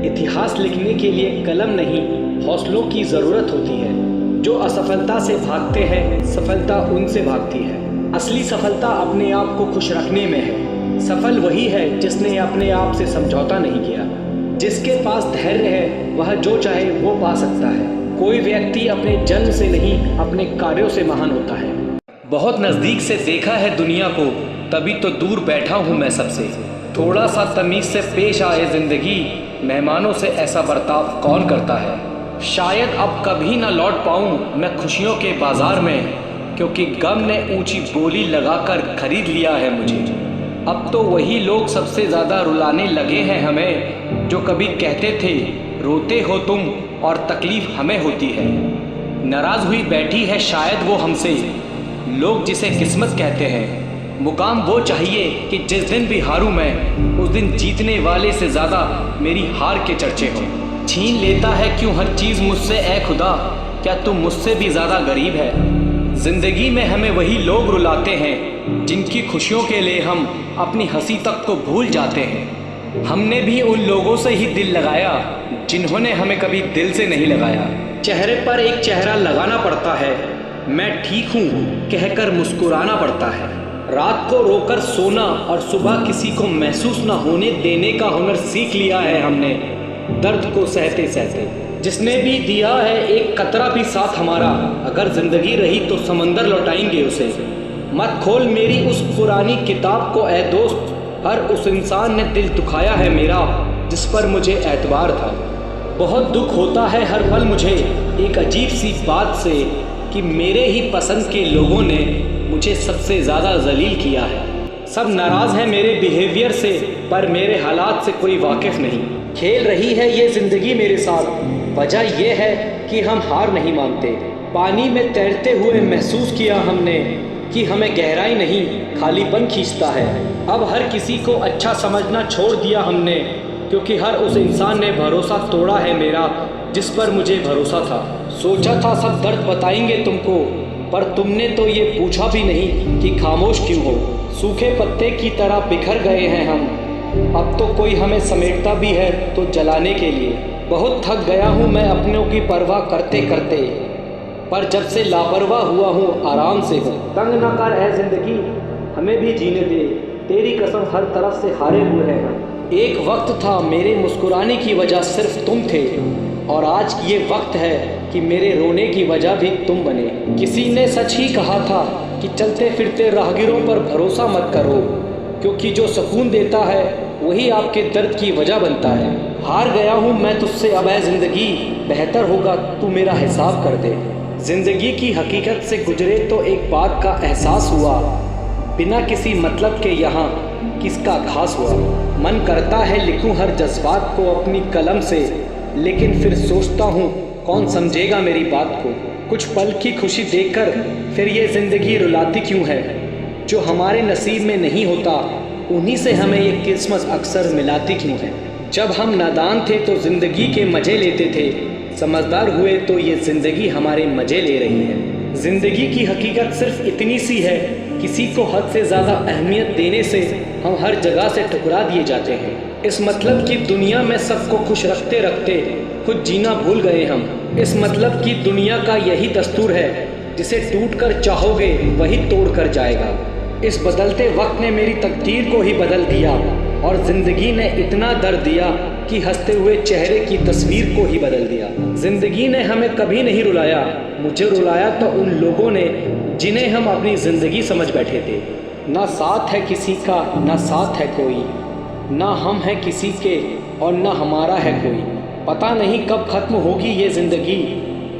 इतिहास लिखने के लिए कलम नहीं, हौसलों की ज़रूरत होती है। जो असफलता से भागते हैं, सफलता उनसे भागती है। असली सफलता अपने आप को खुश रखने में है। सफल वही है जिसने अपने आप से समझौता नहीं किया। जिसके पास धैर्य है वह जो चाहे वो पा सकता है। कोई व्यक्ति अपने जन्म से नहीं, अपने कार्यों से महान होता है। बहुत नज़दीक से देखा है दुनिया को, तभी तो दूर बैठा हूँ मैं सबसे। थोड़ा सा तमीज़ से पेश आए ज़िंदगी, मेहमानों से ऐसा बर्ताव कौन करता है। शायद अब कभी ना लौट पाऊँ मैं खुशियों के बाज़ार में, क्योंकि गम ने ऊंची बोली लगाकर खरीद लिया है मुझे। अब तो वही लोग सबसे ज़्यादा रुलाने लगे हैं हमें, जो कभी कहते थे रोते हो तुम और तकलीफ़ हमें होती है। नाराज़ हुई बैठी है शायद वो हमसे, लोग जिसे किस्मत कहते हैं। मुकाम वो चाहिए कि जिस दिन भी हारूं मैं, उस दिन जीतने वाले से ज़्यादा मेरी हार के चर्चे हों। छीन लेता है क्यों हर चीज़ मुझसे ऐ खुदा, क्या तुम मुझसे भी ज़्यादा गरीब है। ज़िंदगी में हमें वही लोग रुलाते हैं, जिनकी खुशियों के लिए हम अपनी हंसी तक को भूल जाते हैं। हमने भी उन लोगों से ही दिल लगाया, जिन्होंने हमें कभी दिल से नहीं लगाया। चेहरे पर एक चेहरा लगाना पड़ता है, मैं ठीक हूँ कहकर मुस्कुराना पड़ता है। रात को रोकर सोना और सुबह किसी को महसूस न होने देने का हुनर सीख लिया है हमने, दर्द को सहते सहते। जिसने भी दिया है एक कतरा भी साथ हमारा, अगर जिंदगी रही तो समंदर लौटाएंगे उसे। मत खोल मेरी उस पुरानी किताब को ऐ दोस्त, हर उस इंसान ने दिल दुखाया है मेरा, जिस पर मुझे एतबार था। बहुत दुख होता है हर पल मुझे एक अजीब सी बात से, कि मेरे ही पसंद के लोगों ने मुझे सबसे ज़्यादा जलील किया है। सब नाराज़ हैं मेरे बिहेवियर से, पर मेरे हालात से कोई वाकिफ़ नहीं। खेल रही है ये ज़िंदगी मेरे साथ, वजह यह है कि हम हार नहीं मानते। पानी में तैरते हुए महसूस किया हमने कि हमें गहराई नहीं, खालीपन खींचता है। अब हर किसी को अच्छा समझना छोड़ दिया हमने, क्योंकि हर उस इंसान ने भरोसा तोड़ा है मेरा, जिस पर मुझे भरोसा था। सोचा था सब दर्द बताएंगे तुमको, पर तुमने तो ये पूछा भी नहीं कि खामोश क्यों हो। सूखे पत्ते की तरह बिखर गए हैं हम, अब तो कोई हमें समेटता भी है तो जलाने के लिए। बहुत थक गया हूँ मैं अपनों की परवाह करते करते, पर जब से लापरवाह हुआ हूँ आराम से हूँ। तंग न कर ऐ ज़िंदगी, हमें भी जीने दे, तेरी कसम हर तरफ से हारे हुए हैं हम। एक वक्त था मेरे मुस्कुराने की वजह सिर्फ तुम थे, और आज ये वक्त है कि मेरे रोने की वजह भी तुम बने। किसी ने सच ही कहा था कि चलते फिरते राहगीरों पर भरोसा मत करो, क्योंकि जो सुकून देता है वही आपके दर्द की वजह बनता है। हार गया हूँ मैं तुझसे अब है ज़िंदगी, बेहतर होगा तू मेरा हिसाब कर दे। ज़िंदगी की हकीकत से गुजरे तो एक बात का एहसास हुआ, बिना किसी मतलब के यहाँ किसका खास हुआ। मन करता है लिखूं हर जज्बात को अपनी कलम से, लेकिन फिर सोचता हूँ कौन समझेगा मेरी बात को। कुछ पल की खुशी देखकर फिर ये ज़िंदगी रुलाती क्यों है। जो हमारे नसीब में नहीं होता, उन्हीं से हमें ये किस्मत अक्सर मिलाती क्यों है। जब हम नादान थे तो ज़िंदगी के मज़े लेते थे, समझदार हुए तो ये ज़िंदगी हमारे मज़े ले रही है। ज़िंदगी की हकीकत सिर्फ इतनी सी है, किसी को हद से ज़्यादा अहमियत देने से हम हर जगह से ठुकरा दिए जाते हैं। इस मतलब की दुनिया में सबको खुश रखते रखते खुद जीना भूल गए हम। इस मतलब की दुनिया का यही दस्तूर है, जिसे टूट कर चाहोगे वही तोड़ कर जाएगा। इस बदलते वक्त ने मेरी तकदीर को ही बदल दिया, और ज़िंदगी ने इतना दर्द दिया कि हंसते हुए चेहरे की तस्वीर को ही बदल दिया। ज़िंदगी ने हमें कभी नहीं रुलाया, मुझे रुलाया तो उन लोगों ने जिन्हें हम अपनी ज़िंदगी समझ बैठे थे। ना साथ है किसी का, ना साथ है कोई, ना हम हैं किसी के और ना हमारा है कोई। पता नहीं कब ख़त्म होगी ये ज़िंदगी,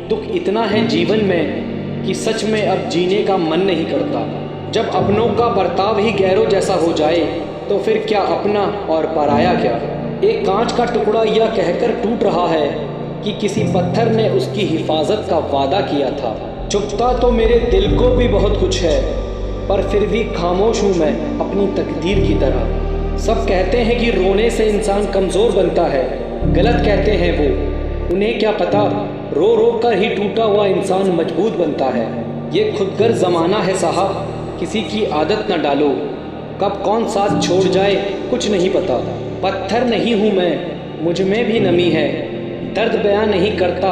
दुख इतना है जीवन में कि सच में अब जीने का मन नहीं करता। जब अपनों का बर्ताव ही गैरों जैसा हो जाए, तो फिर क्या अपना और पराया क्या। एक कांच का टुकड़ा यह कहकर टूट रहा है कि किसी पत्थर ने उसकी हिफाजत का वादा किया था। चुपता तो मेरे दिल को भी बहुत कुछ है, पर फिर भी खामोश हूँ मैं अपनी तकदीर की तरह। सब कहते हैं कि रोने से इंसान कमज़ोर बनता है, गलत कहते हैं वो। उन्हें क्या पता, रो रो कर ही टूटा हुआ इंसान मजबूत बनता है। ये खुदगर्ज़ ज़माना है साहब, किसी की आदत न डालो, कब कौन साथ छोड़ जाए कुछ नहीं पता। पत्थर नहीं हूँ मैं, मुझ में भी नमी है, दर्द बयां नहीं करता,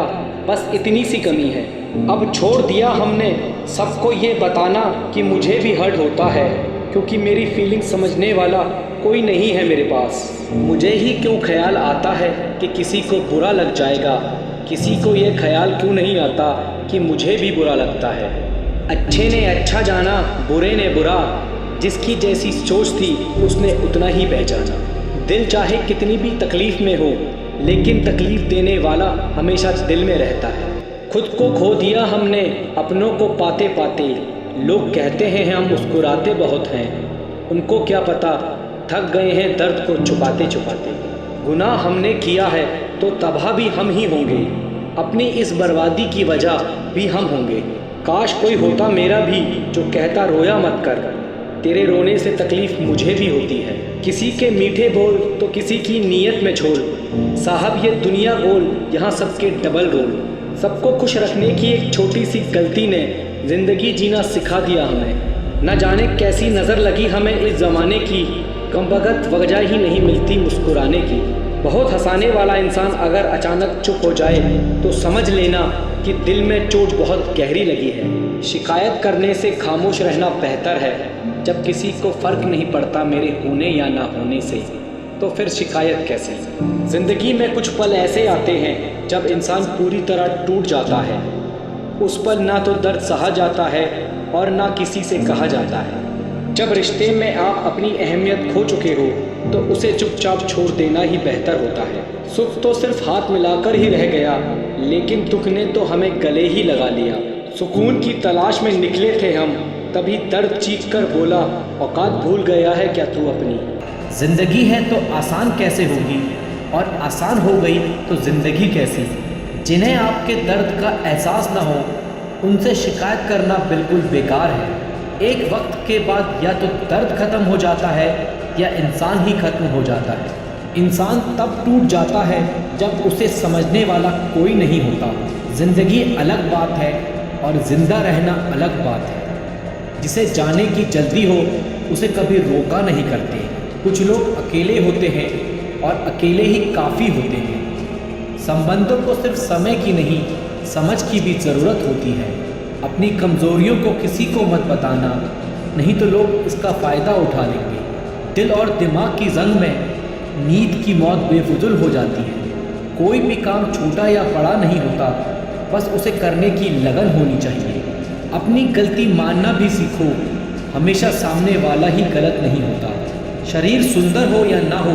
बस इतनी सी कमी है। अब छोड़ दिया हमने सबको ये बताना कि मुझे भी हर्ट होता है, क्योंकि मेरी फीलिंग समझने वाला कोई नहीं है मेरे पास। मुझे ही क्यों ख्याल आता है कि किसी को बुरा लग जाएगा, किसी को ये ख्याल क्यों नहीं आता कि मुझे भी बुरा लगता है। अच्छे ने अच्छा जाना, बुरे ने बुरा, जिसकी जैसी सोच थी उसने उतना ही पहचाना। दिल चाहे कितनी भी तकलीफ़ में हो, लेकिन तकलीफ़ देने वाला हमेशा दिल में रहता है। खुद को खो दिया हमने अपनों को पाते पाते, लोग कहते हैं हम मुस्कुराते बहुत हैं, उनको क्या पता थक गए हैं दर्द को छुपाते छुपाते। गुनाह हमने किया है तो तबाह भी हम ही होंगे, अपनी इस बर्बादी की वजह भी हम होंगे। काश कोई होता मेरा भी जो कहता रोया मत कर, तेरे रोने से तकलीफ़ मुझे भी होती है। किसी के मीठे बोल तो किसी की नीयत में झोल, साहब ये दुनिया गोल, यहाँ सबके डबल रोल। सबको खुश रखने की एक छोटी सी गलती ने ज़िंदगी जीना सिखा दिया हमें। न जाने कैसी नज़र लगी हमें इस ज़माने की, कमबख्त वजह ही नहीं मिलती मुस्कुराने की। बहुत हंसाने वाला इंसान अगर अचानक चुप हो जाए तो समझ लेना कि दिल में चोट बहुत गहरी लगी है। शिकायत करने से खामोश रहना बेहतर है। जब किसी को फ़र्क नहीं पड़ता मेरे होने या ना होने से, तो फिर शिकायत कैसे। ज़िंदगी में कुछ पल ऐसे आते हैं जब इंसान पूरी तरह टूट जाता है। उस पल ना तो दर्द सहा जाता है और ना किसी से कहा जाता है। जब रिश्ते में आप अपनी अहमियत खो चुके हो तो उसे चुपचाप छोड़ देना ही बेहतर होता है। सुख तो सिर्फ हाथ मिलाकर ही रह गया, लेकिन दुख ने तो हमें गले ही लगा लिया। सुकून की तलाश में निकले थे हम, तभी दर्द चीख कर बोला औकात भूल गया है क्या तू अपनी। ज़िंदगी है तो आसान कैसे होगी, और आसान हो गई तो ज़िंदगी कैसी। जिन्हें आपके दर्द का एहसास ना हो उनसे शिकायत करना बिल्कुल बेकार है। एक वक्त के बाद या तो दर्द ख़त्म हो जाता है या इंसान ही ख़त्म हो जाता है। इंसान तब टूट जाता है जब उसे समझने वाला कोई नहीं होता। ज़िंदगी अलग बात है और ज़िंदा रहना अलग बात है। जिसे जाने की जल्दी हो उसे कभी रोका नहीं करते। कुछ लोग अकेले होते हैं और अकेले ही काफ़ी होते हैं। संबंधों को सिर्फ समय की नहीं, समझ की भी ज़रूरत होती है। अपनी कमज़ोरियों को किसी को मत बताना, नहीं तो लोग इसका फ़ायदा उठा लेंगे। दिल और दिमाग की जंग में नींद की मौत बेफुजुल हो जाती है। कोई भी काम छोटा या बड़ा नहीं होता, बस उसे करने की लगन होनी चाहिए। अपनी गलती मानना भी सीखो, हमेशा सामने वाला ही गलत नहीं होता। शरीर सुंदर हो या ना हो,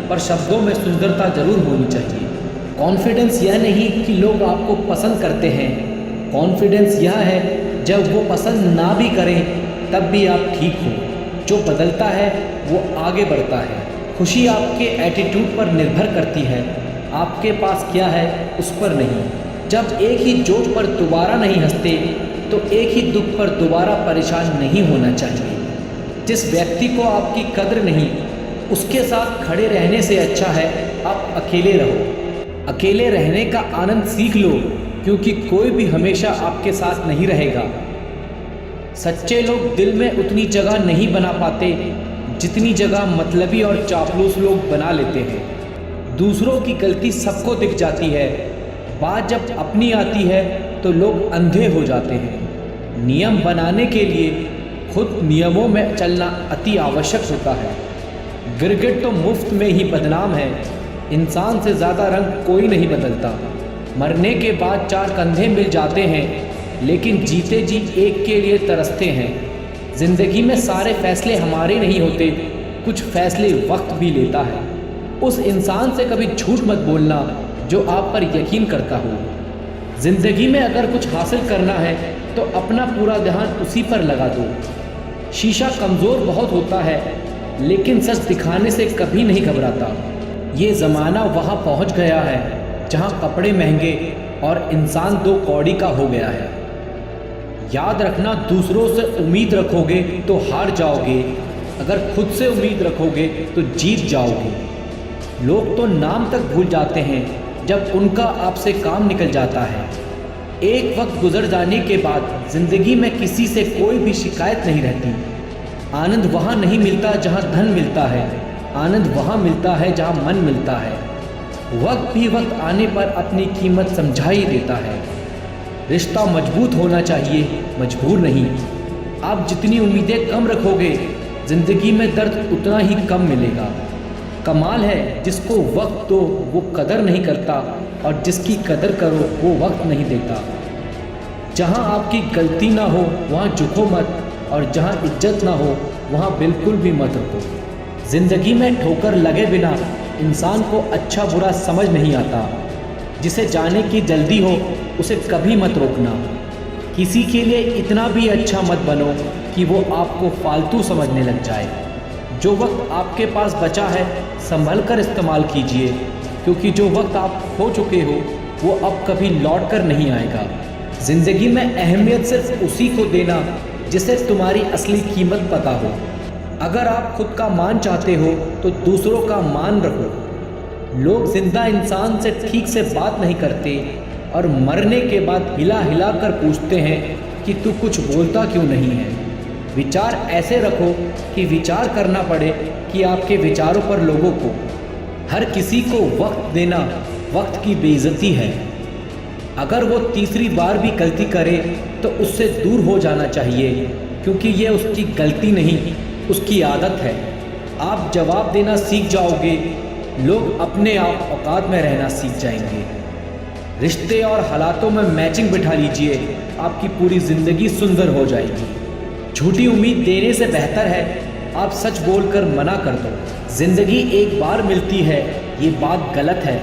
पर शब्दों में सुंदरता ज़रूर होनी चाहिए। कॉन्फिडेंस यह नहीं कि लोग आपको पसंद करते हैं, कॉन्फिडेंस यह है जब वो पसंद ना भी करें तब भी आप ठीक हो। जो बदलता है वो आगे बढ़ता है। खुशी आपके एटीट्यूड पर निर्भर करती है, आपके पास क्या है उस पर नहीं। जब एक ही जोक पर दोबारा नहीं हंसते तो एक ही दुख पर दोबारा परेशान नहीं होना चाहिए। जिस व्यक्ति को आपकी कद्र नहीं, उसके साथ खड़े रहने से अच्छा है आप अकेले रहो। अकेले रहने का आनंद सीख लो, क्योंकि कोई भी हमेशा आपके साथ नहीं रहेगा। सच्चे लोग दिल में उतनी जगह नहीं बना पाते जितनी जगह मतलबी और चापलूस लोग बना लेते हैं। दूसरों की गलती सबको दिख जाती है, बात जब अपनी आती है तो लोग अंधे हो जाते हैं। नियम बनाने के लिए खुद नियमों में चलना अति आवश्यक होता है। गिरगिट तो मुफ्त में ही बदनाम है, इंसान से ज़्यादा रंग कोई नहीं बदलता। मरने के बाद चार कंधे मिल जाते हैं, लेकिन जीते जी एक के लिए तरसते हैं। ज़िंदगी में सारे फैसले हमारे नहीं होते, कुछ फैसले वक्त भी लेता है। उस इंसान से कभी झूठ मत बोलना जो आप पर यकीन करता हो। ज़िंदगी में अगर कुछ हासिल करना है तो अपना पूरा ध्यान उसी पर लगा दो। शीशा कमज़ोर बहुत होता है, लेकिन सच दिखाने से कभी नहीं घबराता। ये ज़माना वहाँ पहुँच गया है जहाँ कपड़े महंगे और इंसान दो कौड़ी का हो गया है। याद रखना, दूसरों से उम्मीद रखोगे तो हार जाओगे, अगर खुद से उम्मीद रखोगे तो जीत जाओगे। लोग तो नाम तक भूल जाते हैं जब उनका आपसे काम निकल जाता है। एक वक्त गुजर जाने के बाद ज़िंदगी में किसी से कोई भी शिकायत नहीं रहती। आनंद वहाँ नहीं मिलता जहाँ धन मिलता है, आनंद वहाँ मिलता है जहाँ मन मिलता है। वक्त भी वक्त आने पर अपनी कीमत समझा ही देता है। रिश्ता मजबूत होना चाहिए, मजबूर नहीं। आप जितनी उम्मीदें कम रखोगे, ज़िंदगी में दर्द उतना ही कम मिलेगा। कमाल है जिसको वक्त दो वो कदर नहीं करता, और जिसकी कदर करो वो वक्त नहीं देता। जहाँ आपकी गलती ना हो वहाँ झुको मत, और जहाँ इज्जत ना हो वहाँ बिल्कुल भी मत रुको। ज़िंदगी में ठोकर लगे बिना इंसान को अच्छा बुरा समझ नहीं आता। जिसे जाने की जल्दी हो उसे कभी मत रोकना। किसी के लिए इतना भी अच्छा मत बनो कि वो आपको फालतू समझने लग जाए। जो वक्त आपके पास बचा है संभल कर इस्तेमाल कीजिए, क्योंकि जो वक्त आप खो चुके हो वो अब कभी लौट कर नहीं आएगा। ज़िंदगी में अहमियत सिर्फ उसी को देना जिसे तुम्हारी असली कीमत पता हो। अगर आप खुद का मान चाहते हो तो दूसरों का मान रखो। लोग जिंदा इंसान से ठीक से बात नहीं करते, और मरने के बाद हिला हिला कर पूछते हैं कि तू कुछ बोलता क्यों नहीं है। विचार ऐसे रखो कि विचार करना पड़े कि आपके विचारों पर लोगों को। हर किसी को वक्त देना वक्त की बेइज्जती है। अगर वो तीसरी बार भी गलती करे तो उससे दूर हो जाना चाहिए, क्योंकि ये उसकी गलती नहीं, उसकी आदत है। आप जवाब देना सीख जाओगे, लोग अपने आप औकात में रहना सीख जाएंगे। रिश्ते और हालातों में मैचिंग बिठा लीजिए, आपकी पूरी ज़िंदगी सुंदर हो जाएगी। झूठी उम्मीद देने से बेहतर है आप सच बोलकर मना कर दो। ज़िंदगी एक बार मिलती है ये बात गलत है।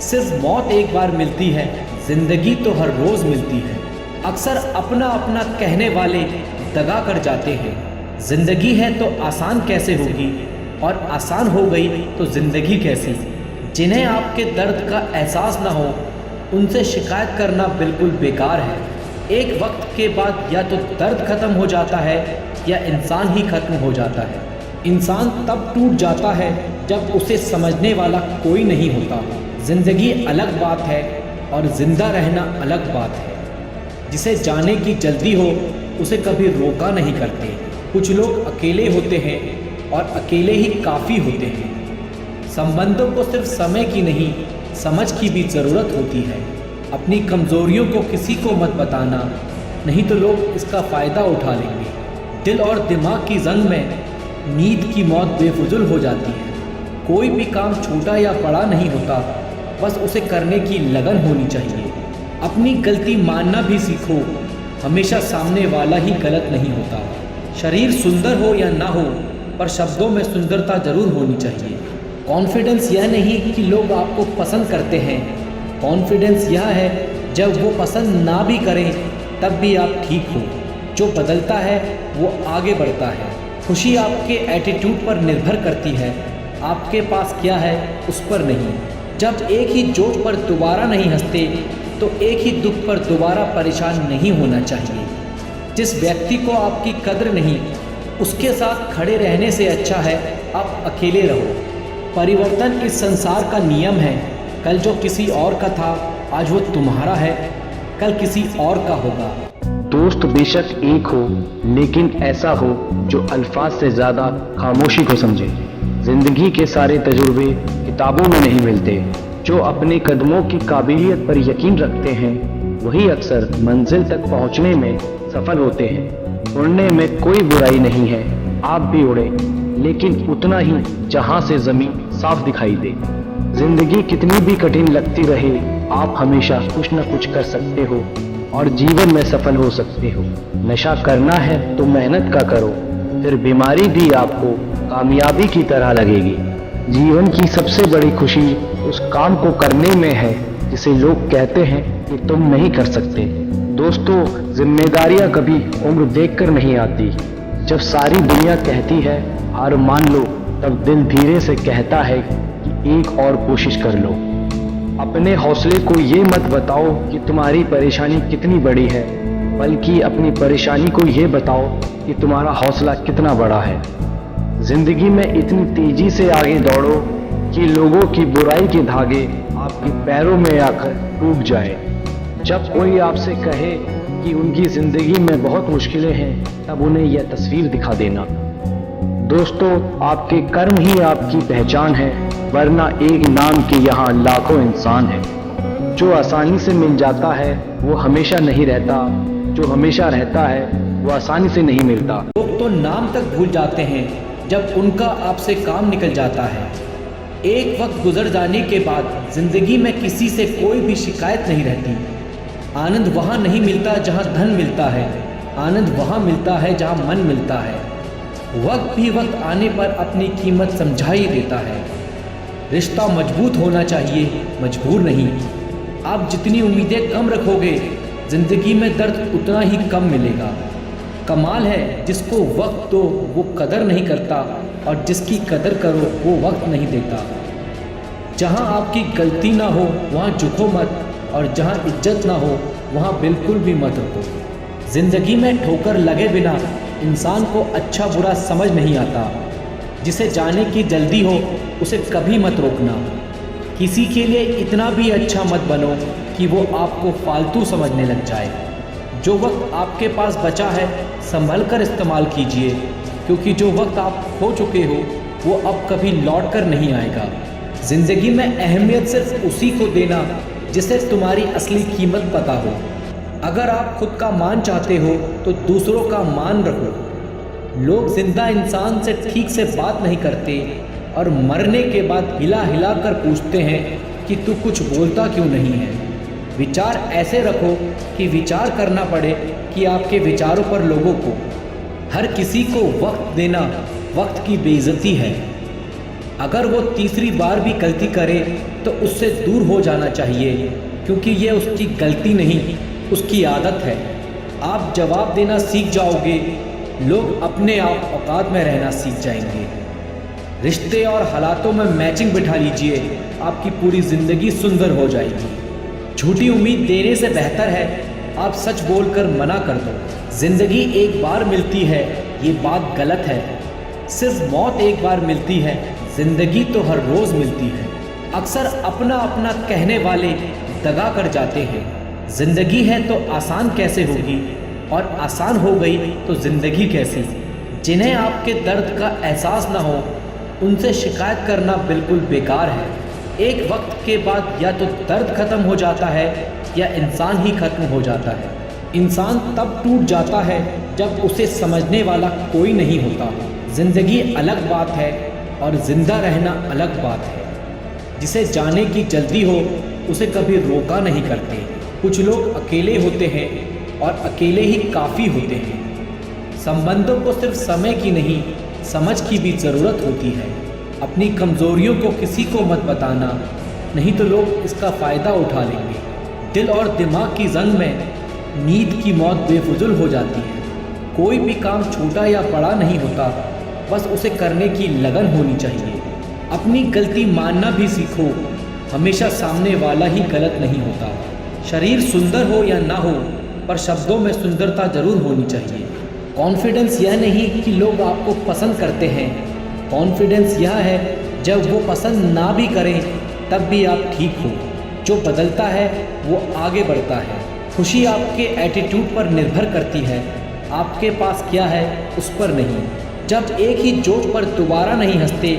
सिर्फ मौत एक बार मिलती है, ज़िंदगी तो हर रोज़ मिलती है। अक्सर अपना अपना कहने वाले दगा कर जाते हैं। ज़िंदगी है तो आसान कैसे होगी, और आसान हो गई तो ज़िंदगी कैसी। जिन्हें आपके दर्द का एहसास ना हो उनसे शिकायत करना बिल्कुल बेकार है। एक वक्त के बाद या तो दर्द ख़त्म हो जाता है या इंसान ही ख़त्म हो जाता है। इंसान तब टूट जाता है जब उसे समझने वाला कोई नहीं होता। ज़िंदगी अलग बात है और ज़िंदा रहना अलग बात है। जिसे जाने की जल्दी हो उसे कभी रोका नहीं करते। कुछ लोग अकेले होते हैं और अकेले ही काफ़ी होते हैं। संबंधों को सिर्फ समय की नहीं, समझ की भी ज़रूरत होती है। अपनी कमज़ोरियों को किसी को मत बताना, नहीं तो लोग इसका फ़ायदा उठा लेंगे। दिल और दिमाग की जंग में नींद की मौत बेफुजुल हो जाती है। कोई भी काम छोटा या बड़ा नहीं होता, बस उसे करने की लगन होनी चाहिए। अपनी गलती मानना भी सीखो, हमेशा सामने वाला ही गलत नहीं होता। शरीर सुंदर हो या ना हो, पर शब्दों में सुंदरता जरूर होनी चाहिए। कॉन्फिडेंस यह नहीं कि लोग आपको पसंद करते हैं, कॉन्फिडेंस यह है जब वो पसंद ना भी करें तब भी आप ठीक हो। जो बदलता है वो आगे बढ़ता है। खुशी आपके एटीट्यूड पर निर्भर करती है, आपके पास क्या है उस पर नहीं। जब एक ही जोक पर दोबारा नहीं हंसते तो एक ही दुख पर दोबारा परेशान नहीं होना चाहिए। जिस व्यक्ति को आपकी कद्र नहीं, उसके साथ खड़े रहने से अच्छा है आप अकेले रहो। परिवर्तन इस संसार का नियम है। कल जो किसी और का था आज वो तुम्हारा है, कल किसी और का होगा। दोस्त बेशक एक हो, लेकिन ऐसा हो जो अल्फाज से ज़्यादा खामोशी को समझे। जिंदगी के सारे तजुर्बे किताबों में नहीं मिलते। जो अपने कदमों की काबिलियत पर यकीन रखते हैं वही अक्सर मंजिल तक पहुंचने में सफल होते हैं। उड़ने में कोई बुराई नहीं है, आप भी उड़े, लेकिन उतना ही जहां से ज़मीन साफ दिखाई दे। जिंदगी कितनी भी कठिन लगती रहे, आप हमेशा कुछ न कुछ कर सकते हो और जीवन में सफल हो सकते हो। नशा करना है तो मेहनत का करो, फिर बीमारी भी आपको कामयाबी की तरह लगेगी। जीवन की सबसे बड़ी खुशी उस काम को करने में है जिसे लोग कहते हैं कि तुम नहीं कर सकते। दोस्तों, जिम्मेदारियां कभी उम्र देखकर नहीं आती। जब सारी दुनिया कहती है हार मान लो, तब दिल धीरे से कहता है कि एक और कोशिश कर लो। अपने हौसले को ये मत बताओ कि तुम्हारी परेशानी कितनी बड़ी है, बल्कि अपनी परेशानी को ये बताओ कि तुम्हारा हौसला कितना बड़ा है। जिंदगी में इतनी तेजी से आगे दौड़ो कि लोगों की बुराई के धागे आपके पैरों में आकर टूट जाए। जब कोई आपसे कहे कि उनकी जिंदगी में बहुत मुश्किलें हैं, तब उन्हें यह तस्वीर दिखा देना। दोस्तों, आपके कर्म ही आपकी पहचान है, वरना एक नाम के यहाँ लाखों इंसान हैं। जो आसानी से मिल जाता है वो हमेशा नहीं रहता, जो हमेशा रहता है वो आसानी से नहीं मिलता। लोग तो नाम तक भूल जाते हैं जब उनका आपसे काम निकल जाता है। एक वक्त गुजर जाने के बाद जिंदगी में किसी से कोई भी शिकायत नहीं रहती। आनंद वहाँ नहीं मिलता जहाँ धन मिलता है, आनंद वहाँ मिलता है जहाँ मन मिलता है। वक्त भी वक्त आने पर अपनी कीमत समझा ही देता है। रिश्ता मजबूत होना चाहिए, मजबूर नहीं। आप जितनी उम्मीदें कम रखोगे ज़िंदगी में दर्द उतना ही कम मिलेगा। कमाल है जिसको वक्त दो वो कदर नहीं करता, और जिसकी कदर करो वो वक्त नहीं देता। जहाँ आपकी गलती ना हो वहाँ झुको मत, और जहाँ इज्जत ना हो वहाँ बिल्कुल भी मत रुको। ज़िंदगी में ठोकर लगे बिना इंसान को अच्छा बुरा समझ नहीं आता। जिसे जाने की जल्दी हो उसे कभी मत रोकना। किसी के लिए इतना भी अच्छा मत बनो कि वो आपको फालतू समझने लग जाए। जो वक्त आपके पास बचा है संभल कर इस्तेमाल कीजिए, क्योंकि जो वक्त आप खो चुके हो वो अब कभी लौट कर नहीं आएगा। ज़िंदगी में अहमियत सिर्फ उसी को देना जिसे तुम्हारी असली कीमत पता हो। अगर आप खुद का मान चाहते हो तो दूसरों का मान रखो। लोग जिंदा इंसान से ठीक से बात नहीं करते और मरने के बाद हिला हिला कर पूछते हैं कि तू कुछ बोलता क्यों नहीं है। विचार ऐसे रखो कि विचार करना पड़े कि आपके विचारों पर लोगों को। हर किसी को वक्त देना वक्त की बेइज्जती है। अगर वो तीसरी बार भी गलती करे तो उससे दूर हो जाना चाहिए, क्योंकि ये उसकी गलती नहीं, उसकी आदत है। आप जवाब देना सीख जाओगे, लोग अपने आप औकात में रहना सीख जाएंगे। रिश्ते और हालातों में मैचिंग बिठा लीजिए, आपकी पूरी ज़िंदगी सुंदर हो जाएगी। झूठी उम्मीद देने से बेहतर है आप सच बोलकर मना कर दो। ज़िंदगी एक बार मिलती है ये बात गलत है। सिर्फ मौत एक बार मिलती है, ज़िंदगी तो हर रोज़ मिलती है। अक्सर अपना अपना कहने वाले दगा कर जाते हैं। ज़िंदगी है तो आसान कैसे होगी, और आसान हो गई तो ज़िंदगी कैसी। जिन्हें आपके दर्द का एहसास ना हो उनसे शिकायत करना बिल्कुल बेकार है। एक वक्त के बाद या तो दर्द ख़त्म हो जाता है या इंसान ही ख़त्म हो जाता है। इंसान तब टूट जाता है जब उसे समझने वाला कोई नहीं होता। ज़िंदगी अलग बात है और ज़िंदा रहना अलग बात है। जिसे जाने की जल्दी हो उसे कभी रोका नहीं करते। कुछ लोग अकेले होते हैं और अकेले ही काफ़ी होते हैं। संबंधों को सिर्फ समय की नहीं समझ की भी ज़रूरत होती है। अपनी कमज़ोरियों को किसी को मत बताना, नहीं तो लोग इसका फ़ायदा उठा लेंगे। दिल और दिमाग की जंग में नींद की मौत बेफुजुल हो जाती है। कोई भी काम छोटा या बड़ा नहीं होता, बस उसे करने की लगन होनी चाहिए। अपनी गलती मानना भी सीखो, हमेशा सामने वाला ही गलत नहीं होता। शरीर सुंदर हो या ना हो, पर शब्दों में सुंदरता ज़रूर होनी चाहिए। कॉन्फिडेंस यह नहीं कि लोग आपको पसंद करते हैं, कॉन्फिडेंस यह है जब वो पसंद ना भी करें तब भी आप ठीक हो। जो बदलता है वो आगे बढ़ता है। खुशी आपके एटीट्यूड पर निर्भर करती है, आपके पास क्या है उस पर नहीं। जब एक ही जोक पर दोबारा नहीं हंसते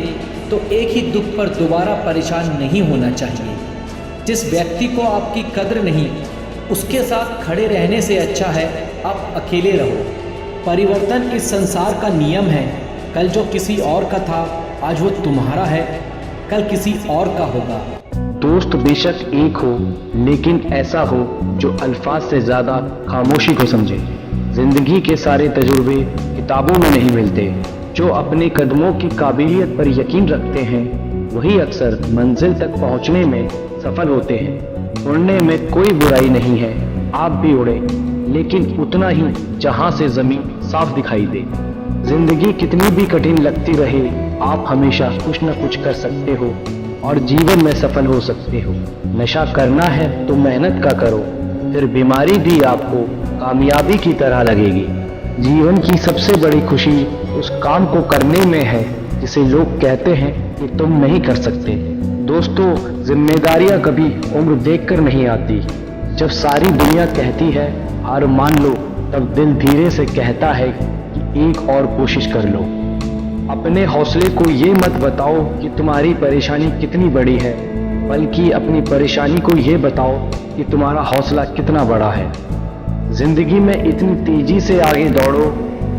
तो एक ही दुख पर दोबारा परेशान नहीं होना चाहिए। जिस व्यक्ति को आपकी कद्र नहीं, उसके साथ खड़े रहने से अच्छा है आप अकेले रहो। परिवर्तन इस संसार का नियम है। कल जो किसी और का था आज वो तुम्हारा है, कल किसी और का होगा। दोस्त बेशक एक हो, लेकिन ऐसा हो जो अल्फाज से ज़्यादा खामोशी को समझे। ज़िंदगी के सारे तजुर्बे किताबों में नहीं मिलते। जो अपने कदमों की काबिलियत पर यकीन रखते हैं वही अक्सर मंजिल तक पहुंचने में सफल होते हैं। उड़ने में कोई बुराई नहीं है, आप भी उड़े, लेकिन उतना ही जहां से ज़मीन साफ दिखाई दे। जिंदगी कितनी भी कठिन लगती रहे, आप हमेशा कुछ न कुछ कर सकते हो और जीवन में सफल हो सकते हो। नशा करना है तो मेहनत का करो, फिर बीमारी भी आपको कामयाबी की तरह लगेगी। जीवन की सबसे बड़ी खुशी उस काम को करने में है जिसे लोग कहते हैं कि तुम नहीं कर सकते। दोस्तों, जिम्मेदारियां कभी उम्र देखकर नहीं आती। जब सारी दुनिया कहती है हार मान लो, तब दिल धीरे से कहता है कि एक और कोशिश कर लो। अपने हौसले को ये मत बताओ कि तुम्हारी परेशानी कितनी बड़ी है, बल्कि अपनी परेशानी को ये बताओ कि तुम्हारा हौसला कितना बड़ा है। जिंदगी में इतनी तेजी से आगे दौड़ो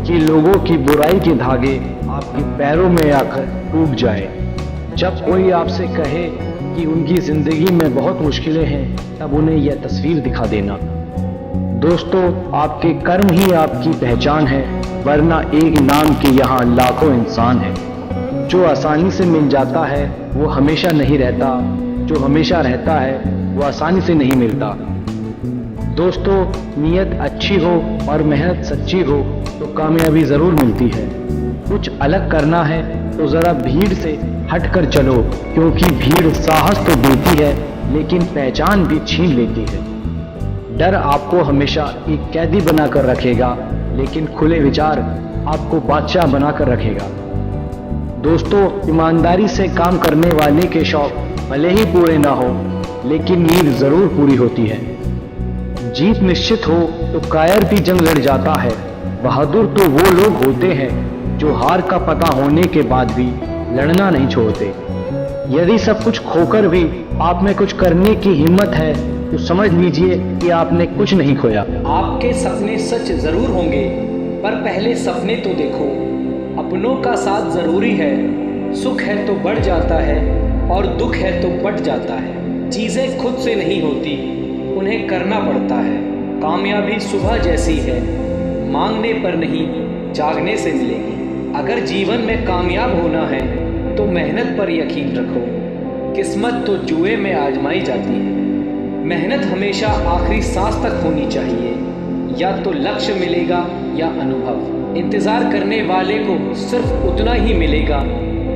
कि लोगों की बुराई के धागे आपके पैरों में आकर टूट जाए। जब कोई आपसे कहे कि उनकी जिंदगी में बहुत मुश्किलें हैं, तब उन्हें यह तस्वीर दिखा देना। दोस्तों, आपके कर्म ही आपकी पहचान है, वरना एक नाम के यहाँ लाखों इंसान हैं। जो आसानी से मिल जाता है वो हमेशा नहीं रहता, जो हमेशा रहता है वो आसानी से नहीं मिलता। दोस्तों, नीयत अच्छी हो और मेहनत सच्ची हो तो कामयाबी ज़रूर मिलती है। कुछ अलग करना है तो ज़रा भीड़ से हटकर चलो, क्योंकि भीड़ साहस तो देती है लेकिन पहचान भी छीन लेती है। डर आपको हमेशा एक कैदी बनाकर रखेगा, लेकिन खुले विचार आपको बादशाह बनाकर रखेगा। दोस्तों, ईमानदारी से काम करने वाले के शौक भले ही पूरे ना हो, लेकिन नींद ज़रूर पूरी होती है। जीत निश्चित हो तो कायर भी जंग लड़ जाता है। बहादुर तो वो लोग होते हैं जो हार का पता होने के बाद भी लड़ना नहीं छोड़ते। यदि सब कुछ खोकर भी आप में कुछ करने की हिम्मत है तो समझ लीजिए कि आपने कुछ नहीं खोया। आपके सपने सच जरूर होंगे, पर पहले सपने तो देखो। अपनों का साथ जरूरी है, सुख है तो बढ़ जाता है और दुख है तो बढ़ जाता है। चीज़ें खुद से नहीं होती, उन्हें करना पड़ता है। कामयाबी सुबह जैसी है, मांगने पर नहीं जागने से मिलेगी। अगर जीवन में कामयाब होना है तो मेहनत पर यकीन रखो। किस्मत तो जुए में आजमाई जाती है। मेहनत हमेशा आखिरी सांस तक होनी चाहिए। या तो लक्ष्य मिलेगा या अनुभव। इंतज़ार करने वाले को सिर्फ उतना ही मिलेगा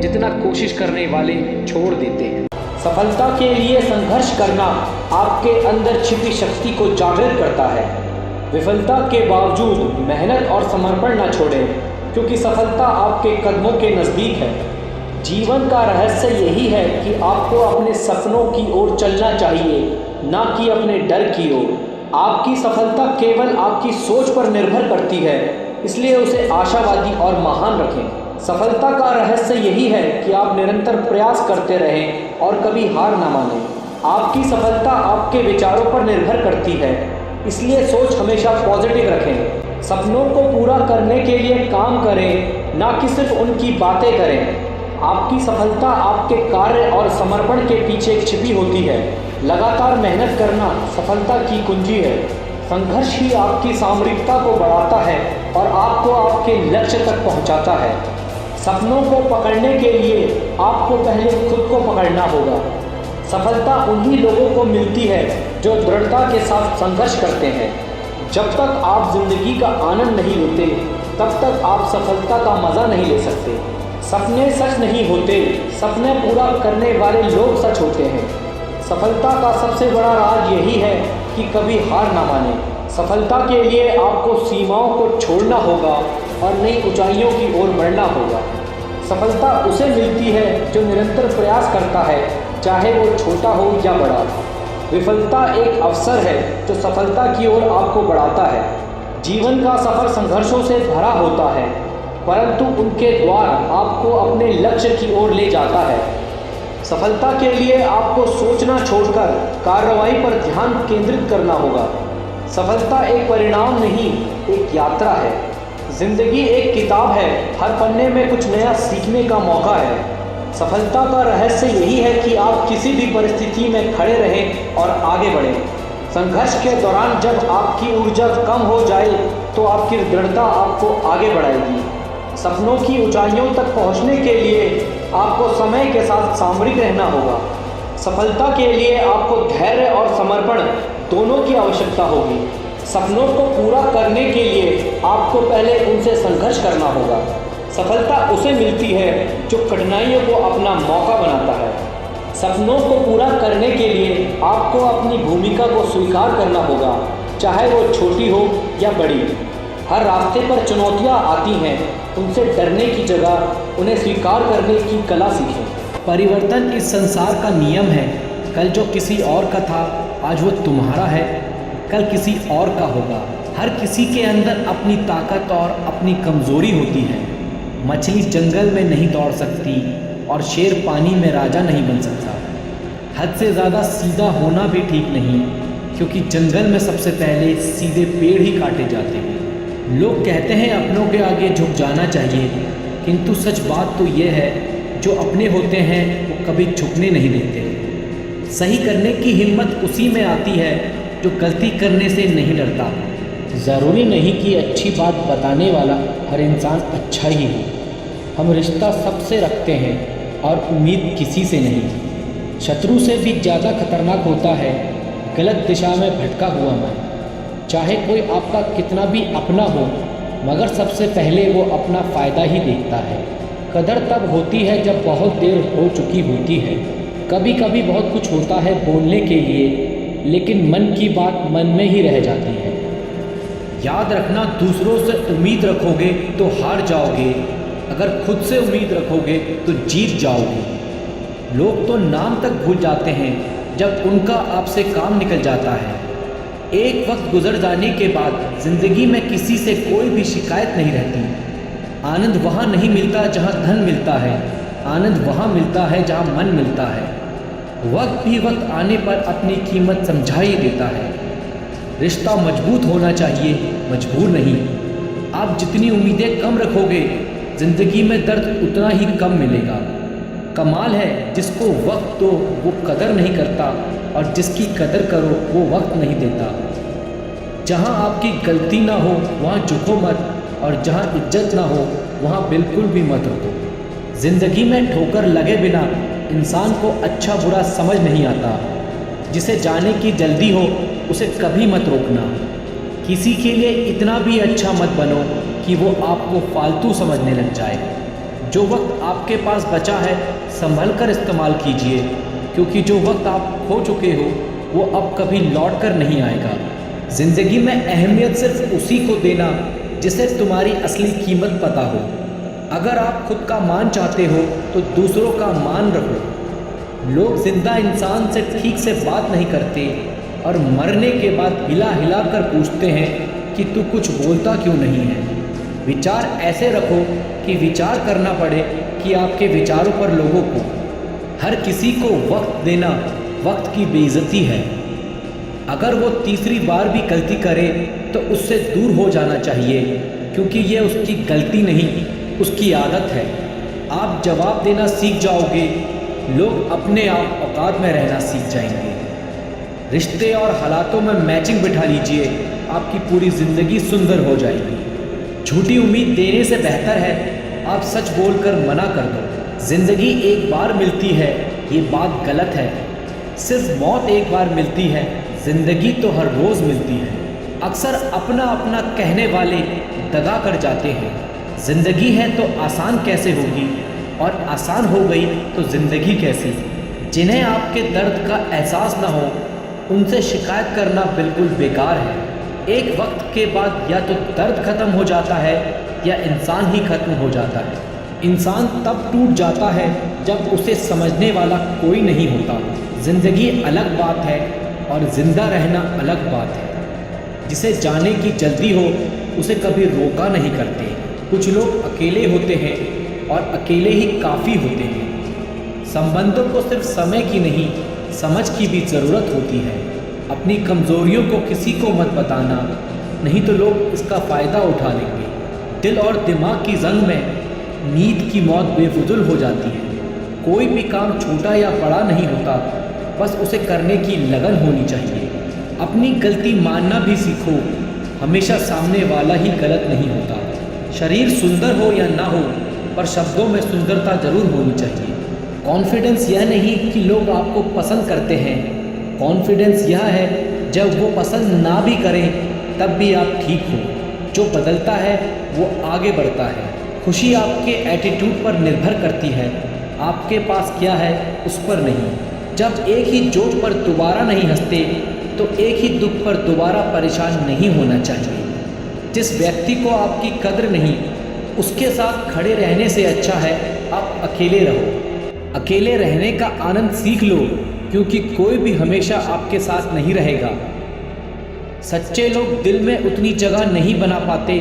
जितना कोशिश करने वाले छोड़ देते हैं। सफलता के लिए संघर्ष करना आपके अंदर छिपी शक्ति को जागृत करता है। विफलता के बावजूद मेहनत और समर्पण न छोड़ें, क्योंकि सफलता आपके कदमों के नज़दीक है। जीवन का रहस्य यही है कि आपको अपने सपनों की ओर चलना चाहिए, ना कि अपने डर की ओर। आपकी सफलता केवल आपकी सोच पर निर्भर करती है, इसलिए उसे आशावादी और महान रखें। सफलता का रहस्य यही है कि आप निरंतर प्रयास करते रहें और कभी हार ना मानें। आपकी सफलता आपके विचारों पर निर्भर करती है, इसलिए सोच हमेशा पॉजिटिव रखें। सपनों को पूरा करने के लिए काम करें, ना कि सिर्फ उनकी बातें करें। आपकी सफलता आपके कार्य और समर्पण के पीछे छिपी होती है। लगातार मेहनत करना सफलता की कुंजी है। संघर्ष ही आपकी सामरिकता को बढ़ाता है और आपको आपके लक्ष्य तक पहुंचाता है। सपनों को पकड़ने के लिए आपको पहले खुद को पकड़ना होगा। सफलता उन्हीं लोगों को मिलती है जो दृढ़ता के साथ संघर्ष करते हैं। जब तक आप जिंदगी का आनंद नहीं लेते, तब तक आप सफलता का मज़ा नहीं ले सकते। सपने सच नहीं होते, सपने पूरा करने वाले लोग सच होते हैं। सफलता का सबसे बड़ा राज यही है कि कभी हार ना माने। सफलता के लिए आपको सीमाओं को छोड़ना होगा और नई ऊंचाइयों की ओर बढ़ना होगा। सफलता उसे मिलती है जो निरंतर प्रयास करता है, चाहे वो छोटा हो या बड़ा। विफलता एक अवसर है जो सफलता की ओर आपको बढ़ाता है। जीवन का सफ़र संघर्षों से भरा होता है, परंतु उनके द्वार आपको अपने लक्ष्य की ओर ले जाता है। सफलता के लिए आपको सोचना छोड़कर कार्रवाई पर ध्यान केंद्रित करना होगा। सफलता एक परिणाम नहीं, एक यात्रा है। जिंदगी एक किताब है, हर पन्ने में कुछ नया सीखने का मौका है। सफलता का रहस्य यही है कि आप किसी भी परिस्थिति में खड़े रहें और आगे बढ़ें। संघर्ष के दौरान जब आपकी ऊर्जा कम हो जाए तो आपकी दृढ़ता आपको आगे बढ़ाएगी। सपनों की ऊंचाइयों तक पहुंचने के लिए आपको समय के साथ सामरिक रहना होगा। सफलता के लिए आपको धैर्य और समर्पण दोनों की आवश्यकता होगी। सपनों को पूरा करने के लिए आपको पहले उनसे संघर्ष करना होगा। सफलता उसे मिलती है जो कठिनाइयों को अपना मौका बनाता है। सपनों को पूरा करने के लिए आपको अपनी भूमिका को स्वीकार करना होगा, चाहे वो छोटी हो या बड़ी। हर रास्ते पर चुनौतियाँ आती हैं, उनसे डरने की जगह उन्हें स्वीकार करने की कला सीखें। परिवर्तन इस संसार का नियम है। कल जो किसी और का था, आज वो तुम्हारा है, कल किसी और का होगा। हर किसी के अंदर अपनी ताकत और अपनी कमज़ोरी होती है। मछली जंगल में नहीं दौड़ सकती और शेर पानी में राजा नहीं बन सकता। हद से ज़्यादा सीधा होना भी ठीक नहीं, क्योंकि जंगल में सबसे पहले सीधे पेड़ ही काटे जाते हैं। लोग कहते हैं अपनों के आगे झुक जाना चाहिए, किंतु सच बात तो ये है जो अपने होते हैं वो कभी झुकने नहीं देते। सही करने की हिम्मत उसी में आती है जो गलती करने से नहीं डरता। ज़रूरी नहीं कि अच्छी बात बताने वाला हर इंसान अच्छा ही हो। हम रिश्ता सबसे रखते हैं और उम्मीद किसी से नहीं। शत्रु से भी ज़्यादा खतरनाक होता है गलत दिशा में भटका हुआ मन। चाहे कोई आपका कितना भी अपना हो, मगर सबसे पहले वो अपना फ़ायदा ही देखता है। कदर तब होती है जब बहुत देर हो चुकी होती है। कभी कभी बहुत कुछ होता है बोलने के लिए, लेकिन मन की बात मन में ही रह जाती है। याद रखना, दूसरों से उम्मीद रखोगे तो हार जाओगे, अगर खुद से उम्मीद रखोगे तो जीत जाओगे। लोग तो नाम तक भूल जाते हैं जब उनका आपसे काम निकल जाता है। एक वक्त गुजर जाने के बाद ज़िंदगी में किसी से कोई भी शिकायत नहीं रहती। आनंद वहाँ नहीं मिलता जहाँ धन मिलता है, आनंद वहाँ मिलता है जहाँ मन मिलता है। वक्त भी वक्त आने पर अपनी कीमत समझा ही देता है। रिश्ता मजबूत होना चाहिए, मजबूर नहीं। आप जितनी उम्मीदें कम रखोगे, ज़िंदगी में दर्द उतना ही कम मिलेगा। कमाल है जिसको वक्त दो वो कदर नहीं करता, और जिसकी कदर करो वो वक्त नहीं देता। जहाँ आपकी गलती ना हो वहाँ झुको मत, और जहाँ इज्जत ना हो वहाँ बिल्कुल भी मत रुको। ज़िंदगी में ठोकर लगे बिना इंसान को अच्छा बुरा समझ नहीं आता। जिसे जाने की जल्दी हो उसे कभी मत रोकना। किसी के लिए इतना भी अच्छा मत बनो कि वो आपको फालतू समझने लग जाए। जो वक्त आपके पास बचा है संभल कर इस्तेमाल कीजिए, क्योंकि जो वक्त आप खो चुके हो वो अब कभी लौट कर नहीं आएगा। ज़िंदगी में अहमियत सिर्फ उसी को देना जिसे तुम्हारी असली कीमत पता हो। अगर आप खुद का मान चाहते हो तो दूसरों का मान रखो। लोग जिंदा इंसान से ठीक से बात नहीं करते और मरने के बाद हिला हिला कर पूछते हैं कि तू कुछ बोलता क्यों नहीं है। विचार ऐसे रखो कि विचार करना पड़े कि आपके विचारों पर लोगों को। हर किसी को वक्त देना वक्त की बेइज्जती है। अगर वो तीसरी बार भी गलती करे तो उससे दूर हो जाना चाहिए, क्योंकि ये उसकी गलती नहीं, उसकी आदत है। आप जवाब देना सीख जाओगे, लोग अपने आप औकात में रहना सीख जाएंगे। रिश्ते और हालातों में मैचिंग बिठा लीजिए, आपकी पूरी ज़िंदगी सुंदर हो जाएगी। झूठी उम्मीद देने से बेहतर है आप सच बोलकर मना कर दो। ज़िंदगी एक बार मिलती है, ये बात गलत है। सिर्फ मौत एक बार मिलती है, ज़िंदगी तो हर रोज़ मिलती है। अक्सर अपना अपना कहने वाले दगा कर जाते हैं। ज़िंदगी है तो आसान कैसे होगी, और आसान हो गई तो ज़िंदगी कैसी। जिन्हें आपके दर्द का एहसास ना हो उनसे शिकायत करना बिल्कुल बेकार है। एक वक्त के बाद या तो दर्द ख़त्म हो जाता है या इंसान ही ख़त्म हो जाता है। इंसान तब टूट जाता है जब उसे समझने वाला कोई नहीं होता। ज़िंदगी अलग बात है और ज़िंदा रहना अलग बात है। जिसे जाने की जल्दी हो उसे कभी रोका नहीं करते। कुछ लोग अकेले होते हैं और अकेले ही काफ़ी होते हैं। संबंधों को सिर्फ समय की नहीं, समझ की भी ज़रूरत होती है। अपनी कमज़ोरियों को किसी को मत बताना, नहीं तो लोग इसका फ़ायदा उठा लेंगे। दिल और दिमाग की जंग में नींद की मौत बेफुजुल हो जाती है। कोई भी काम छोटा या बड़ा नहीं होता, बस उसे करने की लगन होनी चाहिए। अपनी गलती मानना भी सीखो, हमेशा सामने वाला ही गलत नहीं होता। शरीर सुंदर हो या ना हो, पर शब्दों में सुंदरता ज़रूर होनी चाहिए। कॉन्फिडेंस यह नहीं कि लोग आपको पसंद करते हैं, कॉन्फिडेंस यह है जब वो पसंद ना भी करें तब भी आप ठीक हो। जो बदलता है वो आगे बढ़ता है। खुशी आपके एटीट्यूड पर निर्भर करती है, आपके पास क्या है उस पर नहीं। जब एक ही जोक पर दोबारा नहीं हंसते तो एक ही दुख पर दोबारा परेशान नहीं होना चाहिए। जिस व्यक्ति को आपकी कद्र नहीं, उसके साथ खड़े रहने से अच्छा है आप अकेले रहो। अकेले रहने का आनंद सीख लो, क्योंकि कोई भी हमेशा आपके साथ नहीं रहेगा। सच्चे लोग दिल में उतनी जगह नहीं बना पाते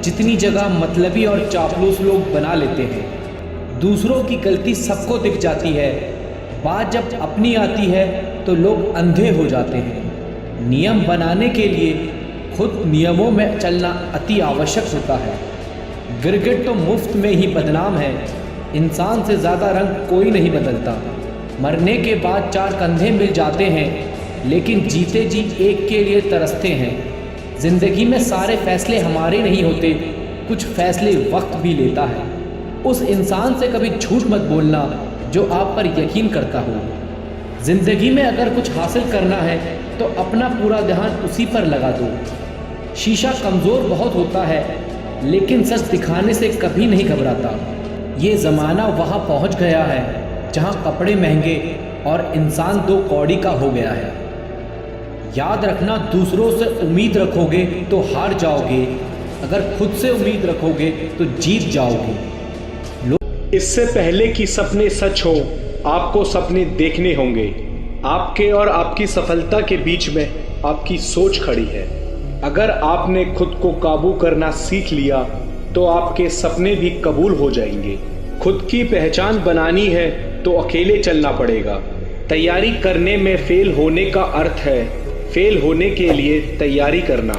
जितनी जगह मतलबी और चापलूस लोग बना लेते हैं। दूसरों की गलती सबको दिख जाती है, बात जब अपनी आती है तो लोग अंधे हो जाते हैं। नियम बनाने के लिए खुद नियमों में चलना अति आवश्यक होता है। गिरगिट तो मुफ्त में ही बदनाम है, इंसान से ज़्यादा रंग कोई नहीं बदलता। मरने के बाद 4 कंधे मिल जाते हैं, लेकिन जीते जी एक के लिए तरसते हैं। ज़िंदगी में सारे फैसले हमारे नहीं होते, कुछ फैसले वक्त भी लेता है। उस इंसान से कभी झूठ मत बोलना जो आप पर यकीन करता हो। ज़िंदगी में अगर कुछ हासिल करना है तो अपना पूरा ध्यान उसी पर लगा दो। शीशा कमज़ोर बहुत होता है, लेकिन सच दिखाने से कभी नहीं घबराता। ये ज़माना वहाँ पहुँच गया है जहाँ कपड़े महंगे और इंसान 2 कौड़ी का हो गया है। याद रखना, दूसरों से उम्मीद रखोगे तो हार जाओगे, अगर खुद से उम्मीद रखोगे तो जीत जाओगे। इससे पहले कि सपने सच हो, आपको सपने देखने होंगे। आपके और आपकी सफलता के बीच में आपकी सोच खड़ी है। अगर आपने खुद को काबू करना सीख लिया तो आपके सपने भी कबूल हो जाएंगे। खुद की पहचान बनानी है तो अकेले चलना पड़ेगा। तैयारी करने में फेल होने का अर्थ है फेल होने के लिए तैयारी करना।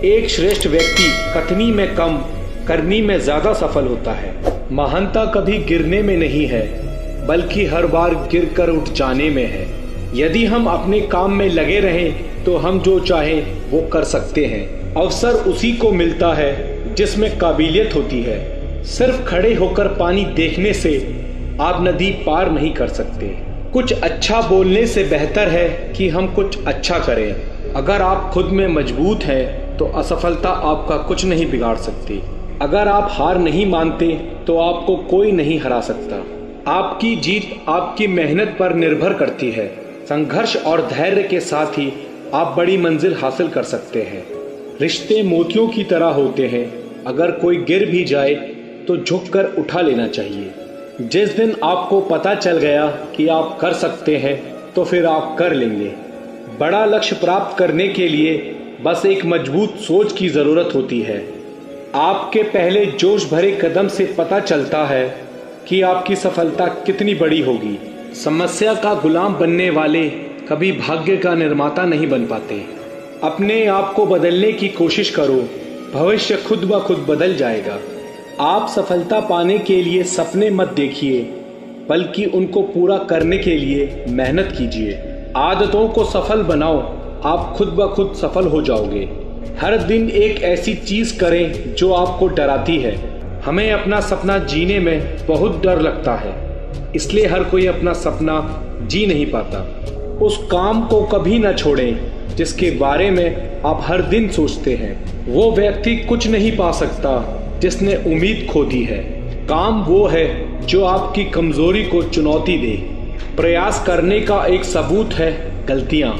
एक श्रेष्ठ व्यक्ति कथनी में कम, करनी में ज्यादा सफल होता है। महानता कभी गिरने में नहीं है, बल्कि हर बार गिरकर उठ जाने में है। यदि हम अपने काम में लगे रहें तो हम जो चाहें वो कर सकते हैं। अवसर उसी को मिलता है जिसमें काबिलियत होती है। सिर्फ खड़े होकर पानी देखने से आप नदी पार नहीं कर सकते। कुछ अच्छा बोलने से बेहतर है कि हम कुछ अच्छा करें। अगर आप खुद में मजबूत हैं तो असफलता आपका कुछ नहीं बिगाड़ सकती। अगर आप हार नहीं मानते तो आपको कोई नहीं हरा सकता। आपकी जीत आपकी मेहनत पर निर्भर करती है। संघर्ष और धैर्य के साथ ही आप बड़ी मंजिल हासिल कर सकते हैं। रिश्ते मोतियों की तरह होते हैं, अगर कोई गिर भी जाए तो झुककर उठा लेना चाहिए। जिस दिन आपको पता चल गया कि आप कर सकते हैं तो फिर आप कर लेंगे। बड़ा लक्ष्य प्राप्त करने के लिए बस एक मजबूत सोच की ज़रूरत होती है। आपके पहले जोश भरे कदम से पता चलता है कि आपकी सफलता कितनी बड़ी होगी। समस्या का गुलाम बनने वाले कभी भाग्य का निर्माता नहीं बन पाते। अपने आप को बदलने की कोशिश करो, भविष्य खुद ब खुद बदल जाएगा। आप सफलता पाने के लिए सपने मत देखिए, बल्कि उनको पूरा करने के लिए मेहनत कीजिए। आदतों को सफल बनाओ, आप खुद ब खुद सफल हो जाओगे। हर दिन एक ऐसी चीज करें जो आपको डराती है। हमें अपना सपना जीने में बहुत डर लगता है, इसलिए हर कोई अपना सपना जी नहीं पाता। उस काम को कभी न छोड़ें जिसके बारे में आप हर दिन सोचते हैं। वो व्यक्ति कुछ नहीं पा सकता जिसने उम्मीद खो दी है। काम वो है जो आपकी कमजोरी को चुनौती दे। प्रयास करने का एक सबूत है गलतियां।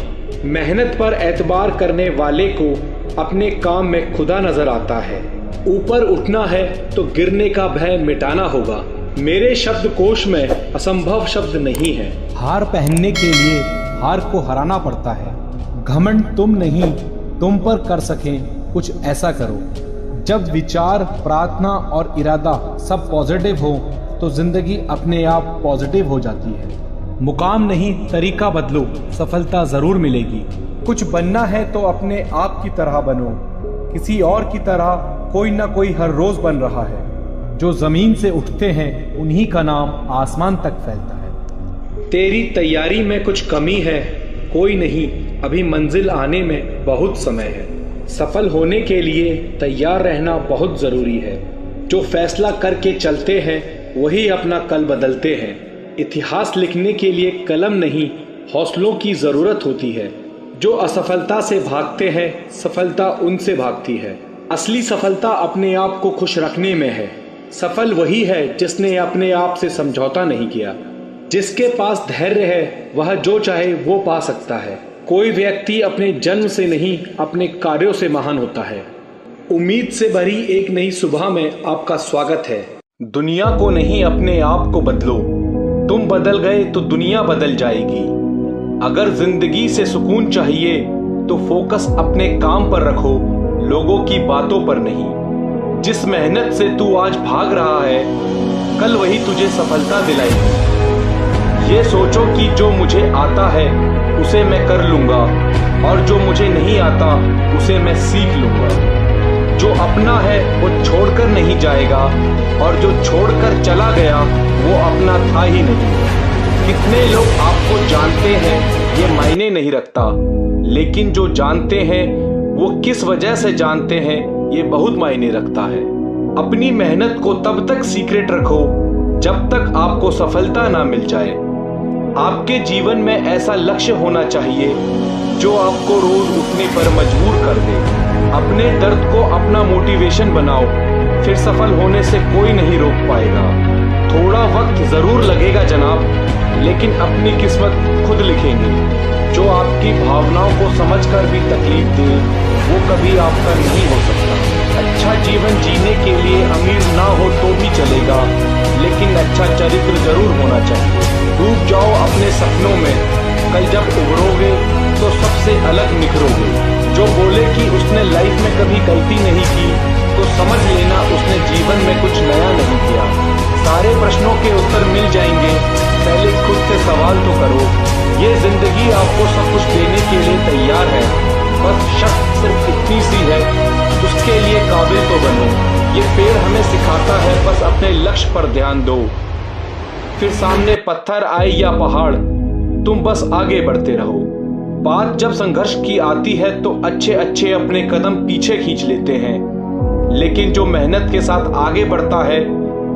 मेहनत पर एतबार करने वाले को अपने काम में खुदा नजर आता है। ऊपर उठना है तो गिरने का भय मिटाना होगा। मेरे शब्दकोश में असंभव शब्द नहीं है। हार पहनने के लिए हार को हराना पड़ता है। घमंड तुम नहीं, तुम पर कर सकें कुछ ऐसा करो। जब विचार, प्रार्थना और इरादा सब पॉजिटिव हो तो जिंदगी अपने आप पॉजिटिव हो जाती है। मुकाम नहीं, तरीका बदलो, सफलता जरूर मिलेगी। कुछ बनना है तो अपने आप की तरह बनो। किसी और की तरह कोई ना कोई हर रोज बन रहा है। जो जमीन से उठते हैं उन्हीं का नाम आसमान तक फैलता है। तेरी तैयारी में कुछ कमी है, कोई नहीं, अभी मंजिल आने में बहुत समय है। सफल होने के लिए तैयार रहना बहुत जरूरी है। जो फैसला करके चलते हैं वही अपना कल बदलते हैं। इतिहास लिखने के लिए कलम नहीं, हौसलों की जरूरत होती है। जो असफलता से भागते हैं, सफलता उनसे भागती है। असली सफलता अपने आप को खुश रखने में है। सफल वही है जिसने अपने आप से समझौता नहीं किया। जिसके पास धैर्य है वह जो चाहे वो पा सकता है। कोई व्यक्ति अपने जन्म से नहीं, अपने कार्यों से महान होता है। उम्मीद से भरी एक नई सुबह में आपका स्वागत है। दुनिया को नहीं, अपने आप को बदलो। तुम बदल गए तो दुनिया बदल जाएगी। अगर जिंदगी से सुकून चाहिए तो फोकस अपने काम पर रखो, लोगों की बातों पर नहीं। जिस मेहनत से तू आज भाग रहा है, कल वही तुझे सफलता दिलाएगी। ये सोचो कि जो मुझे आता है उसे मैं कर लूंगा और जो मुझे नहीं आता उसे मैं सीख लूंगा। जो अपना है वो छोड़कर नहीं जाएगा और जो छोड़कर चला गया वो अपना था ही नहीं। कितने लोग आपको जानते हैं ये मायने नहीं रखता, लेकिन जो जानते हैं वो किस वजह से जानते हैं ये बहुत मायने रखता है। अपनी मेहनत को तब तक सीक्रेट रखो जब तक आपको सफलता ना मिल जाए। आपके जीवन में ऐसा लक्ष्य होना चाहिए जो आपको रोज उठने पर मजबूर कर दे। अपने दर्द को अपना मोटिवेशन बनाओ, फिर सफल होने से कोई नहीं रोक पाएगा। थोड़ा वक्त जरूर लगेगा जनाब, लेकिन अपनी किस्मत खुद लिखेंगे। जो आपकी भावनाओं को समझकर भी तकलीफ दे वो कभी आपका नहीं हो सकता। अच्छा जीवन जीने के लिए अमीर ना हो तो भी चलेगा, लेकिन अच्छा चरित्र जरूर होना चाहिए। डूब जाओ अपने सपनों में, कल जब उभरोगे तो सबसे अलग निखरोगे। जो बोले कि उसने लाइफ में कभी गलती नहीं की तो समझ लेना उसने जीवन में कुछ नया नहीं किया। सारे प्रश्नों के उत्तर मिल जाएंगे, पहले खुद से सवाल तो करो। ये जिंदगी आपको सब कुछ देने के लिए तैयार है, बस शर्त सिर्फ इतनी सी है, उसके लिए काबिल तो बनो। ये पेड़ हमें सिखाता है बस अपने लक्ष्य पर ध्यान दो। फिर सामने पत्थर आए या पहाड़, तुम बस आगे बढ़ते रहो। बात जब संघर्ष की आती है तो अच्छे अच्छे अपने कदम पीछे खींच लेते हैं, लेकिन जो मेहनत के साथ आगे बढ़ता है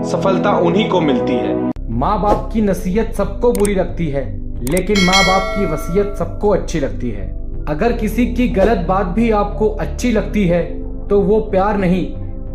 सफलता उन्हीं को मिलती है। माँ बाप की नसीहत सबको बुरी लगती है, लेकिन माँ बाप की वसीयत सबको अच्छी लगती है। अगर किसी की गलत बात भी आपको अच्छी लगती है तो वो प्यार नहीं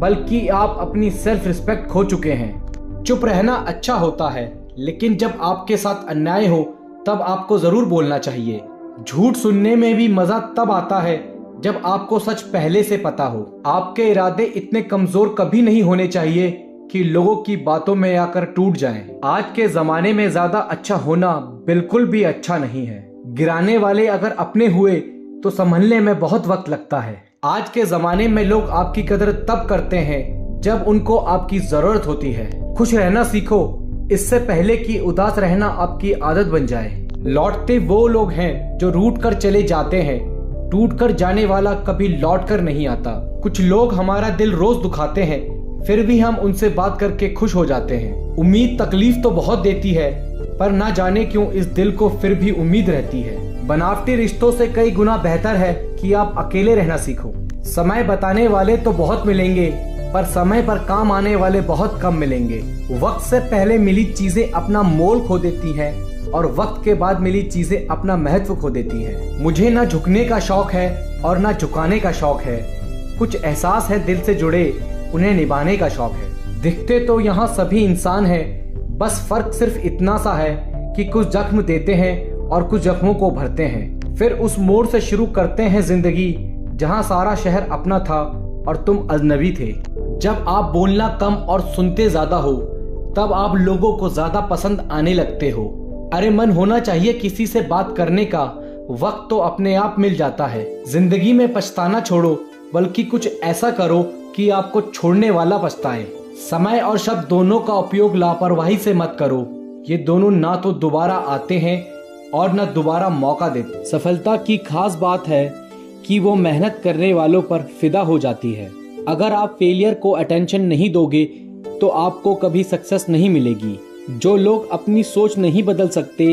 बल्कि आप अपनी सेल्फ रिस्पेक्ट खो चुके हैं। चुप रहना अच्छा होता है, लेकिन जब आपके साथ अन्याय हो तब आपको जरूर बोलना चाहिए। झूठ सुनने में भी मजा तब आता है जब आपको सच पहले से पता हो। आपके इरादे इतने कमजोर कभी नहीं होने चाहिए कि लोगों की बातों में आकर टूट जाएं। आज के जमाने में ज्यादा अच्छा होना बिल्कुल भी अच्छा नहीं है। गिराने वाले अगर अपने हुए तो संभलने में बहुत वक्त लगता है। आज के जमाने में लोग आपकी कदर तब करते हैं जब उनको आपकी जरूरत होती है। खुश रहना सीखो, इससे पहले कि उदास रहना आपकी आदत बन जाए। लौटते वो लोग हैं जो रूठ कर चले जाते हैं, टूट कर जाने वाला कभी लौट कर नहीं आता। कुछ लोग हमारा दिल रोज दुखाते हैं, फिर भी हम उनसे बात करके खुश हो जाते हैं। उम्मीद तकलीफ तो बहुत देती है, पर ना जाने क्यों इस दिल को फिर भी उम्मीद रहती है। बनावटी रिश्तों से कई गुना बेहतर है कि आप अकेले रहना सीखो। समय बताने वाले तो बहुत मिलेंगे, पर समय पर काम आने वाले बहुत कम मिलेंगे। वक्त से पहले मिली चीजें अपना मोल खो देती हैं और वक्त के बाद मिली चीजें अपना महत्व खो देती हैं। मुझे ना झुकने का शौक है और ना झुकाने का शौक है। कुछ एहसास है दिल से जुड़े, उन्हें निभाने का शौक है। दिखते तो यहाँ सभी इंसान हैं, बस फर्क सिर्फ इतना सा है कि कुछ जख्म देते हैं और कुछ जख्मों को भरते हैं। फिर उस मोड़ से शुरू करते हैं जिंदगी जहाँ सारा शहर अपना था और तुम अजनबी थे। जब आप बोलना कम और सुनते ज्यादा हो तब आप लोगों को ज्यादा पसंद आने लगते हो। अरे मन होना चाहिए किसी से बात करने का, वक्त तो अपने आप मिल जाता है। जिंदगी में पछताना छोड़ो, बल्कि कुछ ऐसा करो कि आपको छोड़ने वाला पछताए। समय और शब्द दोनों का उपयोग लापरवाही से मत करो, ये दोनों ना तो दोबारा आते हैं और न दोबारा मौका देते। सफलता की खास बात है कि वो मेहनत करने वालों पर फिदा हो जाती है। अगर आप फेलियर को अटेंशन नहीं दोगे तो आपको कभी सक्सेस नहीं मिलेगी। जो लोग अपनी सोच नहीं बदल सकते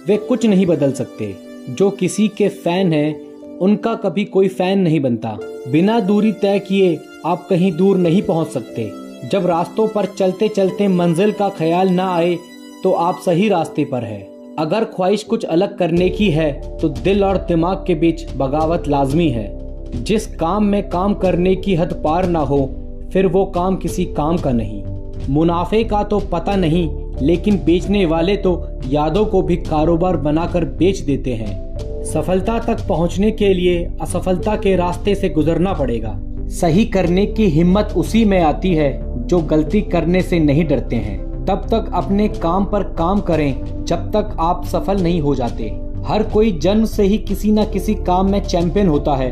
वे कुछ नहीं बदल सकते। जो किसी के फैन हैं उनका कभी कोई फैन नहीं बनता। बिना दूरी तय किए आप कहीं दूर नहीं पहुंच सकते। जब रास्तों पर चलते चलते मंजिल का ख्याल ना आए तो आप सही रास्ते पर है। अगर ख्वाहिश कुछ अलग करने की है तो दिल और दिमाग के बीच बगावत लाजमी है। जिस काम में काम करने की हद पार ना हो फिर वो काम किसी काम का नहीं। मुनाफे का तो पता नहीं, लेकिन बेचने वाले तो यादों को भी कारोबार बनाकर बेच देते हैं। सफलता तक पहुंचने के लिए असफलता के रास्ते से गुजरना पड़ेगा। सही करने की हिम्मत उसी में आती है जो गलती करने से नहीं डरते हैं। तब तक अपने काम पर काम करें जब तक आप सफल नहीं हो जाते। हर कोई जन्म से ही किसी न किसी काम में चैंपियन होता है,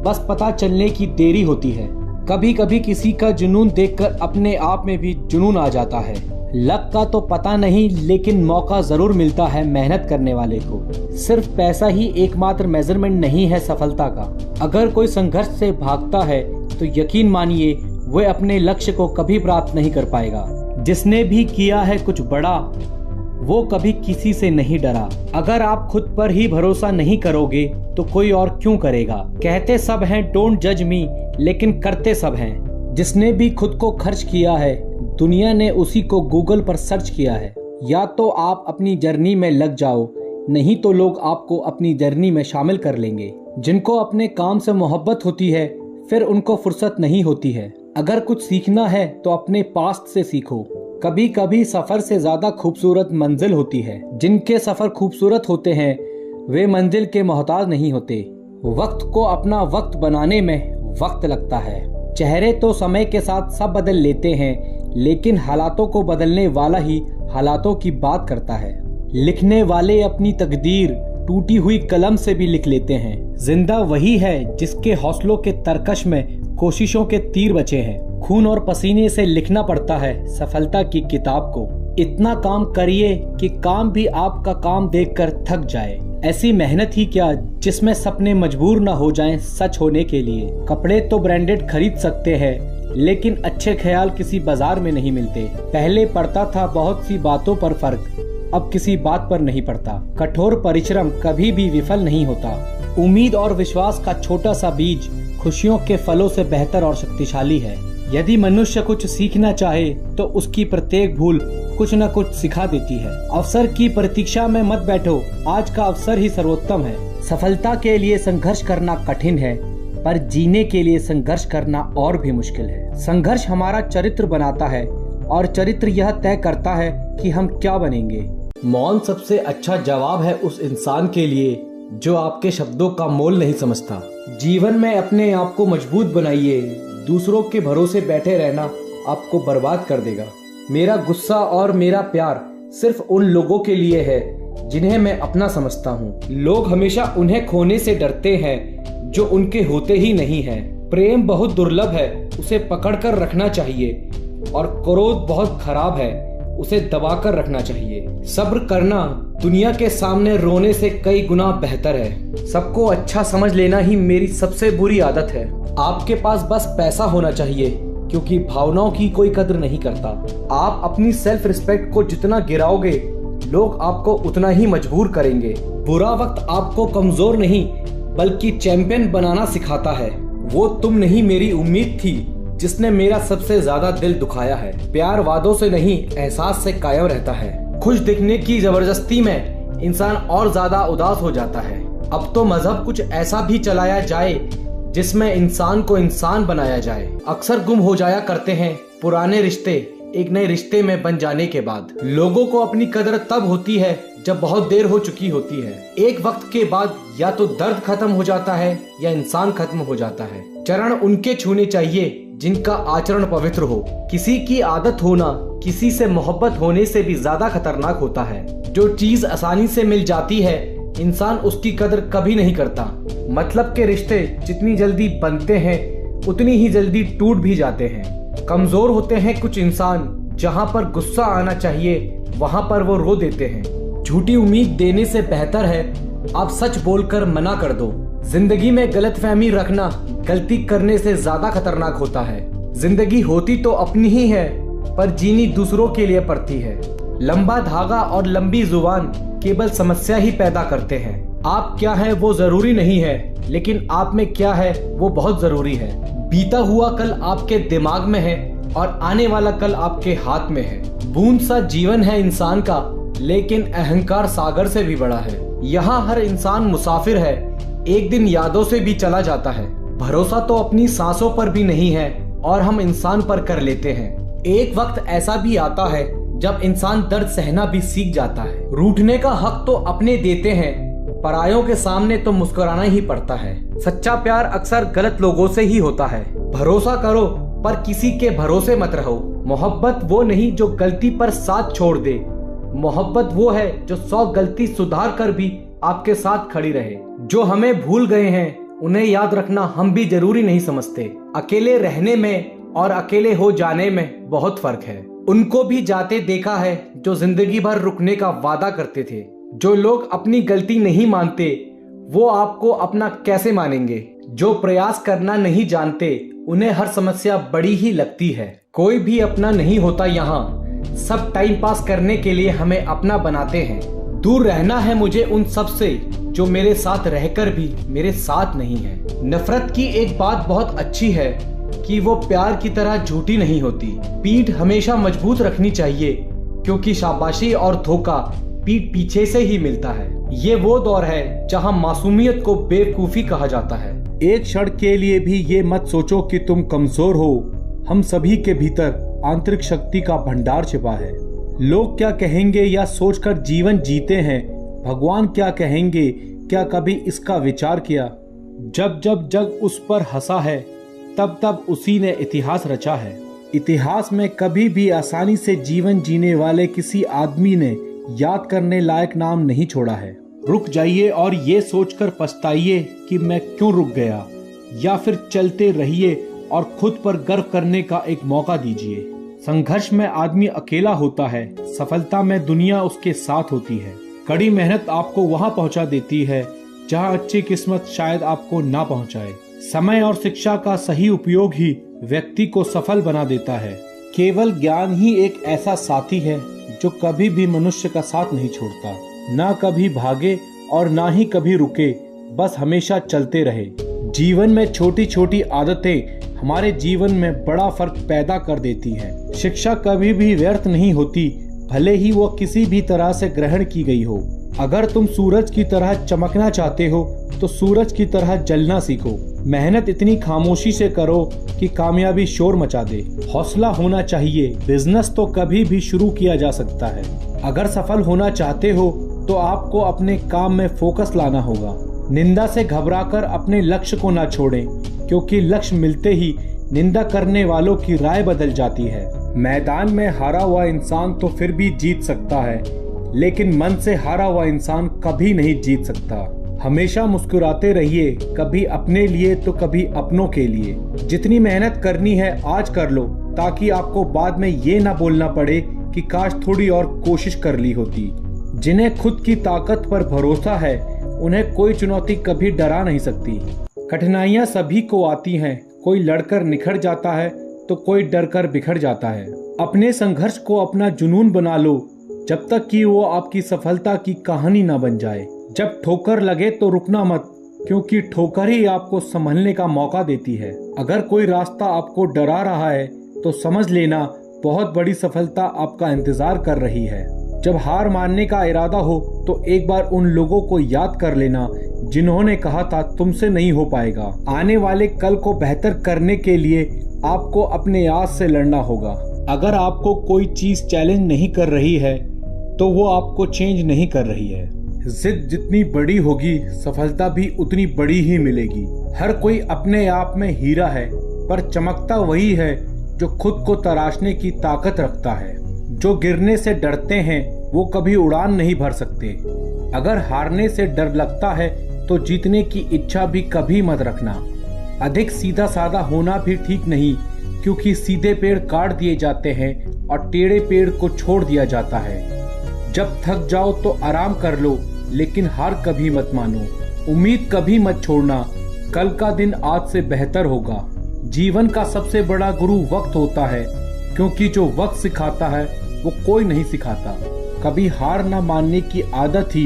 बस पता चलने की देरी होती है। कभी कभी किसी का जुनून देखकर अपने आप में भी जुनून आ जाता है। लक का तो पता नहीं, लेकिन मौका जरूर मिलता है मेहनत करने वाले को। सिर्फ पैसा ही एकमात्र मेजरमेंट नहीं है सफलता का। अगर कोई संघर्ष से भागता है तो यकीन मानिए वह अपने लक्ष्य को कभी प्राप्त नहीं कर पाएगा। जिसने भी किया है कुछ बड़ा, वो कभी किसी से नहीं डरा। अगर आप खुद पर ही भरोसा नहीं करोगे तो कोई और क्यों करेगा। कहते सब हैं डोंट जज मी, लेकिन करते सब हैं। जिसने भी खुद को खर्च किया है, दुनिया ने उसी को गूगल पर सर्च किया है। या तो आप अपनी जर्नी में लग जाओ, नहीं तो लोग आपको अपनी जर्नी में शामिल कर लेंगे। जिनको अपने काम से मोहब्बत होती है, फिर उनको फुर्सत नहीं होती है। अगर कुछ सीखना है तो अपने पास्ट से सीखो। कभी कभी सफर से ज्यादा खूबसूरत मंजिल होती है। जिनके सफर खूबसूरत होते हैं वे मंजिल के मोहताज नहीं होते। वक्त को अपना वक्त बनाने में वक्त लगता है। चेहरे तो समय के साथ सब बदल लेते हैं, लेकिन हालातों को बदलने वाला ही हालातों की बात करता है। लिखने वाले अपनी तकदीर टूटी हुई कलम से भी लिख लेते हैं। जिंदा वही है जिसके हौसलों के तरकश में कोशिशों के तीर बचे हैं। खून और पसीने से लिखना पड़ता है सफलता की किताब को। इतना काम करिए कि काम भी आपका काम देखकर थक जाए। ऐसी मेहनत ही क्या जिसमें सपने मजबूर न हो जाएं सच होने के लिए। कपड़े तो ब्रांडेड खरीद सकते हैं, लेकिन अच्छे ख्याल किसी बाजार में नहीं मिलते। पहले पड़ता था बहुत सी बातों पर फर्क, अब किसी बात पर नहीं पड़ता। कठोर परिश्रम कभी भी विफल नहीं होता। उम्मीद और विश्वास का छोटा सा बीज खुशियों के फलों से बेहतर और शक्तिशाली है। यदि मनुष्य कुछ सीखना चाहे तो उसकी प्रत्येक भूल कुछ न कुछ सिखा देती है। अवसर की प्रतीक्षा में मत बैठो, आज का अवसर ही सर्वोत्तम है। सफलता के लिए संघर्ष करना कठिन है, पर जीने के लिए संघर्ष करना और भी मुश्किल है। संघर्ष हमारा चरित्र बनाता है और चरित्र यह तय करता है कि हम क्या बनेंगे। मौन सबसे अच्छा जवाब है उस इंसान के लिए जो आपके शब्दों का मोल नहीं समझता। जीवन में अपने आप को मजबूत बनाइए। दूसरों के भरोसे बैठे रहना आपको बर्बाद कर देगा। मेरा गुस्सा और मेरा प्यार सिर्फ उन लोगों के लिए है जिन्हें मैं अपना समझता हूँ। लोग हमेशा उन्हें खोने से डरते हैं जो उनके होते ही नहीं हैं। प्रेम बहुत दुर्लभ है, उसे पकड़कर रखना चाहिए, और क्रोध बहुत खराब है, उसे दबाकर रखना चाहिए। सब्र करना दुनिया के सामने रोने से कई गुना बेहतर है। सबको अच्छा समझ लेना ही मेरी सबसे बुरी आदत है। आपके पास बस पैसा होना चाहिए, क्योंकि भावनाओं की कोई कद्र नहीं करता। आप अपनी सेल्फ रिस्पेक्ट को जितना गिराओगे, लोग आपको उतना ही मजबूर करेंगे। बुरा वक्त आपको कमजोर नहीं बल्कि चैंपियन बनाना सिखाता है। वो तुम नहीं मेरी उम्मीद थी जिसने मेरा सबसे ज्यादा दिल दुखाया है। प्यार वादों से नहीं एहसास से कायम रहता है। खुश दिखने की जबरदस्ती में इंसान और ज्यादा उदास हो जाता है। अब तो मजहब कुछ ऐसा भी चलाया जाए जिसमें इंसान को इंसान बनाया जाए। अक्सर गुम हो जाया करते हैं पुराने रिश्ते एक नए रिश्ते में बन जाने के बाद। लोगों को अपनी कदर तब होती है जब बहुत देर हो चुकी होती है। एक वक्त के बाद या तो दर्द खत्म हो जाता है या इंसान खत्म हो जाता है। चरण उनके छूने चाहिए जिनका आचरण पवित्र हो। किसी की आदत होना किसी से मोहब्बत होने से भी ज्यादा खतरनाक होता है। जो चीज आसानी से मिल जाती है इंसान उसकी कदर कभी नहीं करता। मतलब के रिश्ते जितनी जल्दी बनते हैं उतनी ही जल्दी टूट भी जाते हैं। कमजोर होते हैं कुछ इंसान, जहाँ पर गुस्सा आना चाहिए वहाँ पर वो रो देते हैं। झूठी उम्मीद देने से बेहतर है आप सच बोलकर मना कर दो। जिंदगी में गलतफहमी रखना गलती करने से ज्यादा खतरनाक होता है। जिंदगी होती तो अपनी ही है, पर जीनी दूसरों के लिए पड़ती है। लंबा धागा और लंबी जुबान केवल समस्या ही पैदा करते हैं। आप क्या है वो जरूरी नहीं है, लेकिन आप में क्या है वो बहुत जरूरी है। बीता हुआ कल आपके दिमाग में है और आने वाला कल आपके हाथ में है। बूंद सा जीवन है इंसान का, लेकिन अहंकार सागर से भी बड़ा है। यहाँ हर इंसान मुसाफिर है, एक दिन यादों से भी चला जाता है। भरोसा तो अपनी सांसों पर भी नहीं है और हम इंसान पर कर लेते हैं। एक वक्त ऐसा भी आता है जब इंसान दर्द सहना भी सीख जाता है। रूठने का हक तो अपने देते हैं, परायों के सामने तो मुस्कुराना ही पड़ता है। सच्चा प्यार अक्सर गलत लोगों से ही होता है। भरोसा करो पर किसी के भरोसे मत रहो। मोहब्बत वो नहीं जो गलती पर साथ छोड़ दे, मोहब्बत वो है जो 100 गलती सुधार कर भी आपके साथ खड़ी रहे। जो हमें भूल गए हैं उन्हें याद रखना हम भी जरूरी नहीं समझते। अकेले रहने में और अकेले हो जाने में बहुत फर्क है। उनको भी जाते देखा है जो जिंदगी भर रुकने का वादा करते थे। जो लोग अपनी गलती नहीं मानते वो आपको अपना कैसे मानेंगे। जो प्रयास करना नहीं जानते उन्हें हर समस्या बड़ी ही लगती है। कोई भी अपना नहीं होता यहाँ, सब टाइम पास करने के लिए हमें अपना बनाते हैं। दूर रहना है मुझे उन सब से जो मेरे साथ रहकर भी मेरे साथ नहीं है। नफरत की एक बात बहुत अच्छी है कि वो प्यार की तरह झूठी नहीं होती। पीठ हमेशा मजबूत रखनी चाहिए क्योंकि शाबाशी और धोखा पीठ पीछे से ही मिलता है। ये वो दौर है जहां मासूमियत को बेवकूफी कहा जाता है। एक क्षण के लिए भी ये मत सोचो कि तुम कमजोर हो। हम सभी के भीतर आंतरिक शक्ति का भंडार छिपा है। लोग क्या कहेंगे या सोचकर जीवन जीते हैं, भगवान क्या कहेंगे, क्या कभी इसका विचार किया? जब जब जग उस पर हंसा है तब तब उसी ने इतिहास रचा है। इतिहास में कभी भी आसानी से जीवन जीने वाले किसी आदमी ने याद करने लायक नाम नहीं छोड़ा है। रुक जाइए और ये सोचकर पछताइए कि मैं क्यों रुक गया, या फिर चलते रहिए और खुद पर गर्व करने का एक मौका दीजिए। संघर्ष में आदमी अकेला होता है, सफलता में दुनिया उसके साथ होती है। कड़ी मेहनत आपको वहां पहुंचा देती है जहां अच्छी किस्मत शायद आपको ना पहुंचाए। समय और शिक्षा का सही उपयोग ही व्यक्ति को सफल बना देता है। केवल ज्ञान ही एक ऐसा साथी है जो कभी भी मनुष्य का साथ नहीं छोड़ता। ना कभी भागे और ना ही कभी रुके, बस हमेशा चलते रहे। जीवन में छोटी छोटी आदतें हमारे जीवन में बड़ा फर्क पैदा कर देती हैं। शिक्षा कभी भी व्यर्थ नहीं होती, भले ही वो किसी भी तरह से ग्रहण की गई हो। अगर तुम सूरज की तरह चमकना चाहते हो तो सूरज की तरह जलना सीखो। मेहनत इतनी खामोशी से करो कि कामयाबी शोर मचा दे। हौसला होना चाहिए, बिजनेस तो कभी भी शुरू किया जा सकता है। अगर सफल होना चाहते हो तो आपको अपने काम में फोकस लाना होगा। निंदा से घबराकर अपने लक्ष्य को ना छोड़ें, क्योंकि लक्ष्य मिलते ही निंदा करने वालों की राय बदल जाती है। मैदान में हारा हुआ इंसान तो फिर भी जीत सकता है, लेकिन मन से हारा हुआ इंसान कभी नहीं जीत सकता। हमेशा मुस्कुराते रहिए, कभी अपने लिए तो कभी अपनों के लिए। जितनी मेहनत करनी है आज कर लो, ताकि आपको बाद में ये ना बोलना पड़े कि काश थोड़ी और कोशिश कर ली होती। जिन्हें खुद की ताकत पर भरोसा है उन्हें कोई चुनौती कभी डरा नहीं सकती। कठिनाइयां सभी को आती हैं, कोई लड़कर निखर जाता है तो कोई डरकर बिखर जाता है। अपने संघर्ष को अपना जुनून बना लो, जब तक कि वो आपकी सफलता की कहानी ना बन जाए। जब ठोकर लगे तो रुकना मत, क्योंकि ठोकर ही आपको संभलने का मौका देती है। अगर कोई रास्ता आपको डरा रहा है तो समझ लेना बहुत बड़ी सफलता आपका इंतजार कर रही है। जब हार मानने का इरादा हो तो एक बार उन लोगों को याद कर लेना जिन्होंने कहा था तुमसे नहीं हो पाएगा। आने वाले कल को बेहतर करने के लिए आपको अपने आज से लड़ना होगा। अगर आपको कोई चीज चैलेंज नहीं कर रही है तो वो आपको चेंज नहीं कर रही है। जिद जितनी बड़ी होगी सफलता भी उतनी बड़ी ही मिलेगी। हर कोई अपने आप में हीरा है, पर चमकता वही है जो खुद को तराशने की ताकत रखता है। जो गिरने से डरते हैं वो कभी उड़ान नहीं भर सकते। अगर हारने से डर लगता है तो जीतने की इच्छा भी कभी मत रखना। अधिक सीधा साधा होना भी ठीक नहीं, क्योंकि सीधे पेड़ काट दिए जाते हैं और टेढ़े पेड़ को छोड़ दिया जाता है। जब थक जाओ तो आराम कर लो, लेकिन हार कभी मत मानो। उम्मीद कभी मत छोड़ना, कल का दिन आज से बेहतर होगा। जीवन का सबसे बड़ा गुरु वक्त होता है, क्योंकि जो वक्त सिखाता है वो कोई नहीं सिखाता। कभी हार न मानने की आदत ही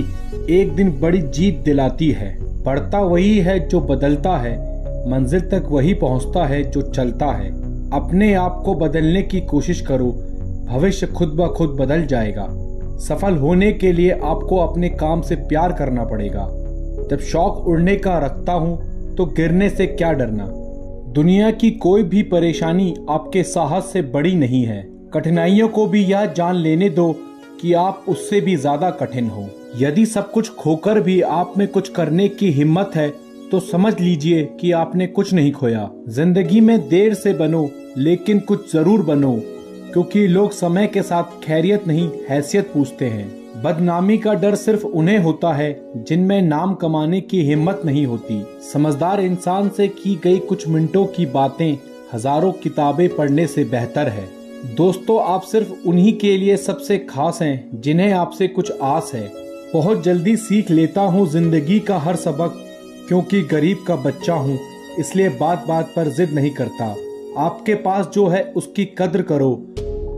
एक दिन बड़ी जीत दिलाती है। बढ़ता वही है जो बदलता है, मंजिल तक वही पहुंचता है जो चलता है। अपने आप को बदलने की कोशिश करो, भविष्य खुद ब खुद बदल जाएगा। सफल होने के लिए आपको अपने काम से प्यार करना पड़ेगा। जब शौक उड़ने का रखता हूँ तो गिरने से क्या डरना। दुनिया की कोई भी परेशानी आपके साहस से बड़ी नहीं है। कठिनाइयों को भी यह जान लेने दो कि आप उससे भी ज्यादा कठिन हो। यदि सब कुछ खोकर भी आप में कुछ करने की हिम्मत है तो समझ लीजिए कि आपने कुछ नहीं खोया। जिंदगी में देर से बनो, लेकिन कुछ जरूर बनो, क्योंकि लोग समय के साथ खैरियत नहीं हैसियत पूछते हैं। बदनामी का डर सिर्फ उन्हें होता है जिनमें नाम कमाने की हिम्मत नहीं होती। समझदार इंसान से की गई कुछ मिनटों की बातें हजारों किताबें पढ़ने से बेहतर है। दोस्तों, आप सिर्फ उन्हीं के लिए सबसे खास हैं जिन्हें आपसे कुछ आस है। बहुत जल्दी सीख लेता हूँ जिंदगी का हर सबक, क्योंकि गरीब का बच्चा हूँ, इसलिए बात बात पर जिद नहीं करता। आपके पास जो है उसकी कद्र करो,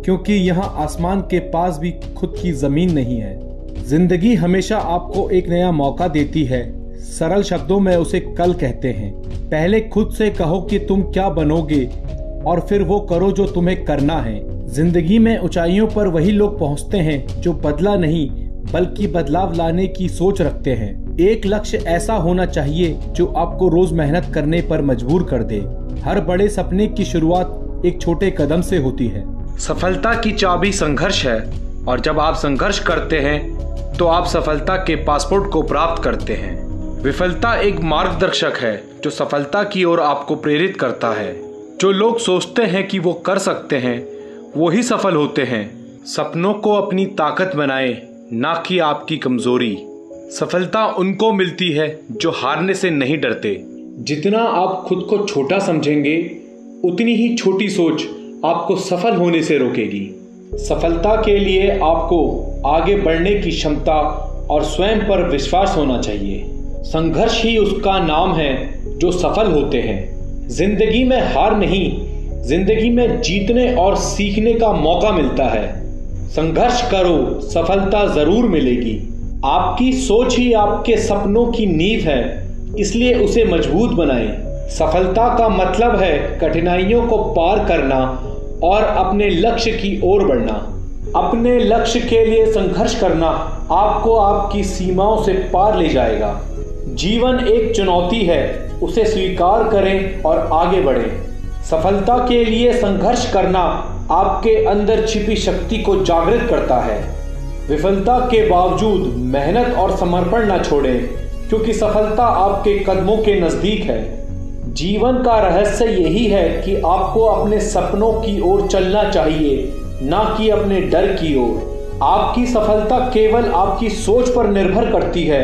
क्योंकि यहाँ आसमान के पास भी खुद की जमीन नहीं है। जिंदगी हमेशा आपको एक नया मौका देती है। सरल शब्दों में उसे कल कहते हैं। पहले खुद से कहो कि तुम क्या बनोगे और फिर वो करो जो तुम्हें करना है। जिंदगी में ऊंचाइयों पर वही लोग पहुंचते हैं जो बदला नहीं बल्कि बदलाव लाने की सोच रखते हैं। एक लक्ष्य ऐसा होना चाहिए जो आपको रोज मेहनत करने पर मजबूर कर दे। हर बड़े सपने की शुरुआत एक छोटे कदम से होती है। सफलता की चाबी संघर्ष है, और जब आप संघर्ष करते हैं तो आप सफलता के पासपोर्ट को प्राप्त करते हैं। विफलता एक मार्गदर्शक है जो सफलता की ओर आपको प्रेरित करता है। जो लोग सोचते हैं कि वो कर सकते हैं वो ही सफल होते हैं। सपनों को अपनी ताकत बनाएं, ना कि आपकी कमजोरी। सफलता उनको मिलती है जो हारने से नहीं डरते। जितना आप खुद को छोटा समझेंगे उतनी ही छोटी सोच आपको सफल होने से रोकेगी। सफलता के लिए आपको आगे बढ़ने की क्षमता और स्वयं पर विश्वास होना चाहिए। संघर्ष ही उसका नाम है जो सफल होते हैं। जिंदगी में हार नहीं, जिंदगी में जीतने और सीखने का मौका मिलता है। संघर्ष करो, सफलता जरूर मिलेगी। आपकी सोच ही आपके सपनों की नींव है, इसलिए उसे मजबूत बनाएं। सफलता का मतलब है कठिनाइयों को पार करना और अपने लक्ष्य की ओर बढ़ना। अपने लक्ष्य के लिए संघर्ष करना आपको आपकी सीमाओं से पार ले जाएगा। जीवन एक चुनौती है, उसे स्वीकार करें और आगे बढ़ें। सफलता के लिए संघर्ष करना आपके अंदर छिपी शक्ति को जागृत करता है। विफलता के बावजूद मेहनत और समर्पण न छोड़ें, क्योंकि सफलता आपके कदमों के नजदीक है। जीवन का रहस्य यही है कि आपको अपने सपनों की ओर चलना चाहिए, ना कि अपने डर की ओर। आपकी सफलता केवल आपकी सोच पर निर्भर करती है,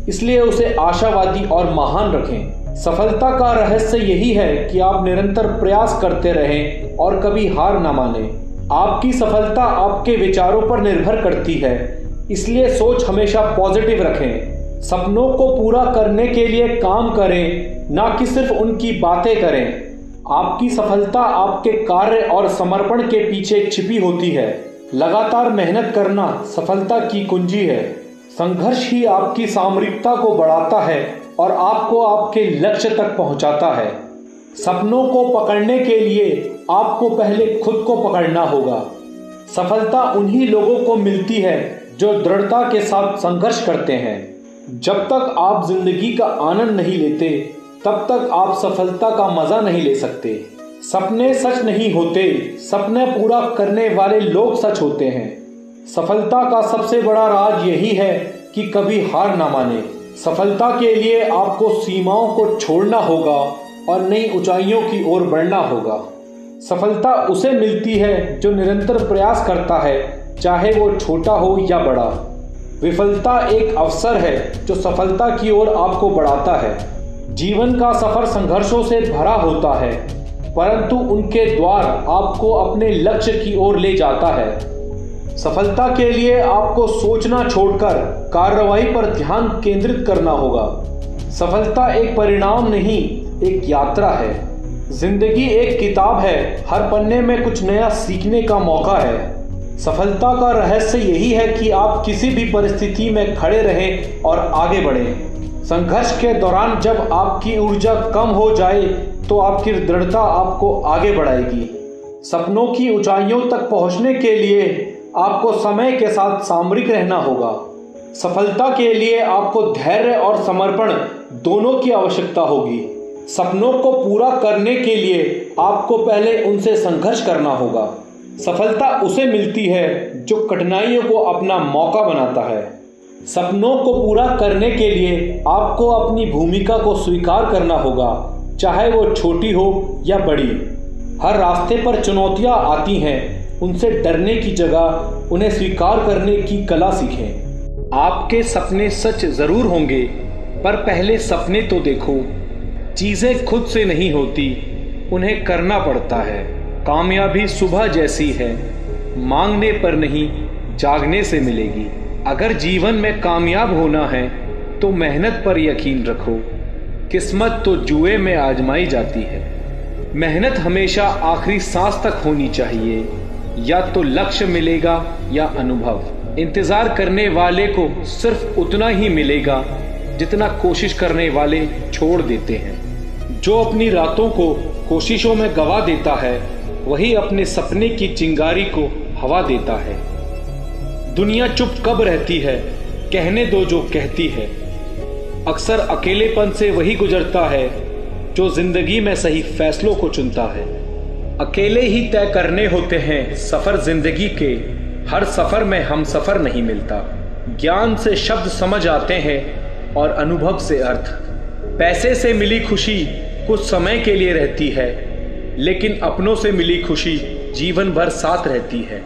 इसलिए उसे आशावादी और महान रखें। सफलता का रहस्य यही है कि आप निरंतर प्रयास करते रहें और कभी हार ना मानें। आपकी सफलता आपके विचारों पर निर्भर करती है, इसलिए सोच हमेशा पॉजिटिव रखें। सपनों को पूरा करने के लिए काम करें, ना कि सिर्फ उनकी बातें करें। आपकी सफलता आपके कार्य और समर्पण के पीछे छिपी होती है। लगातार मेहनत करना सफलता की कुंजी है। संघर्ष ही आपकी सामरिकता को बढ़ाता है और आपको आपके लक्ष्य तक पहुंचाता है। सपनों को पकड़ने के लिए आपको पहले खुद को पकड़ना होगा। सफलता उन्हीं लोगों को मिलती है जो दृढ़ता के साथ संघर्ष करते हैं। जब तक आप जिंदगी का आनंद नहीं लेते, तब तक आप सफलता का मजा नहीं ले सकते। सपने सच नहीं होते, सपने पूरा करने वाले लोग सच होते हैं। सफलता का सबसे बड़ा राज यही है कि कभी हार ना माने। सफलता के लिए आपको सीमाओं को छोड़ना होगा और नई ऊंचाइयों की ओर बढ़ना होगा। सफलता उसे मिलती है जो निरंतर प्रयास करता है, चाहे वो छोटा हो या बड़ा। विफलता एक अवसर है जो सफलता की ओर आपको बढ़ाता है। जीवन का सफर संघर्षों से भरा होता है, परंतु उनके द्वार आपको अपने लक्ष्य की ओर ले जाता है। सफलता के लिए आपको सोचना छोड़कर कार्रवाई पर ध्यान केंद्रित करना होगा। सफलता एक परिणाम नहीं, एक यात्रा है। जिंदगी एक किताब है, हर पन्ने में कुछ नया सीखने का मौका है। सफलता का रहस्य यही है कि आप किसी भी परिस्थिति में खड़े रहें और आगे बढ़ें। संघर्ष के दौरान जब आपकी ऊर्जा कम हो जाए तो आपकी दृढ़ता आपको आगे बढ़ाएगी। सपनों की ऊंचाइयों तक पहुंचने के लिए आपको समय के साथ सामरिक रहना होगा। सफलता के लिए आपको धैर्य और समर्पण दोनों की आवश्यकता होगी। सपनों को पूरा करने के लिए आपको पहले उनसे संघर्ष करना होगा। सफलता उसे मिलती है जो कठिनाइयों को अपना मौका बनाता है। सपनों को पूरा करने के लिए आपको अपनी भूमिका को स्वीकार करना होगा, चाहे वो छोटी हो या बड़ी। हर रास्ते पर चुनौतियां आती हैं, उनसे डरने की जगह उन्हें स्वीकार करने की कला सीखें। आपके सपने सच जरूर होंगे, पर पहले सपने तो देखो। चीजें खुद से नहीं होती, उन्हें करना पड़ता है। कामयाबी सुबह जैसी है, मांगने पर नहीं जागने से मिलेगी। अगर जीवन में कामयाब होना है तो मेहनत पर यकीन रखो। किस्मत तो जुए में आजमाई जाती है। मेहनत हमेशा आखिरी सांस तक होनी चाहिए। या तो लक्ष्य मिलेगा या अनुभव। इंतजार करने वाले को सिर्फ उतना ही मिलेगा जितना कोशिश करने वाले छोड़ देते हैं। जो अपनी रातों को कोशिशों में गवा देता है, वही अपने सपने की चिंगारी को हवा देता है। दुनिया चुप कब रहती है, कहने दो जो कहती है। अक्सर अकेलेपन से वही गुजरता है जो जिंदगी में सही फैसलों को चुनता है। अकेले ही तय करने होते हैं सफर जिंदगी के, हर सफर में हम सफर नहीं मिलता। ज्ञान से शब्द समझ आते हैं और अनुभव से अर्थ। पैसे से मिली खुशी कुछ समय के लिए रहती है, लेकिन अपनों से मिली खुशी जीवन भर साथ रहती है।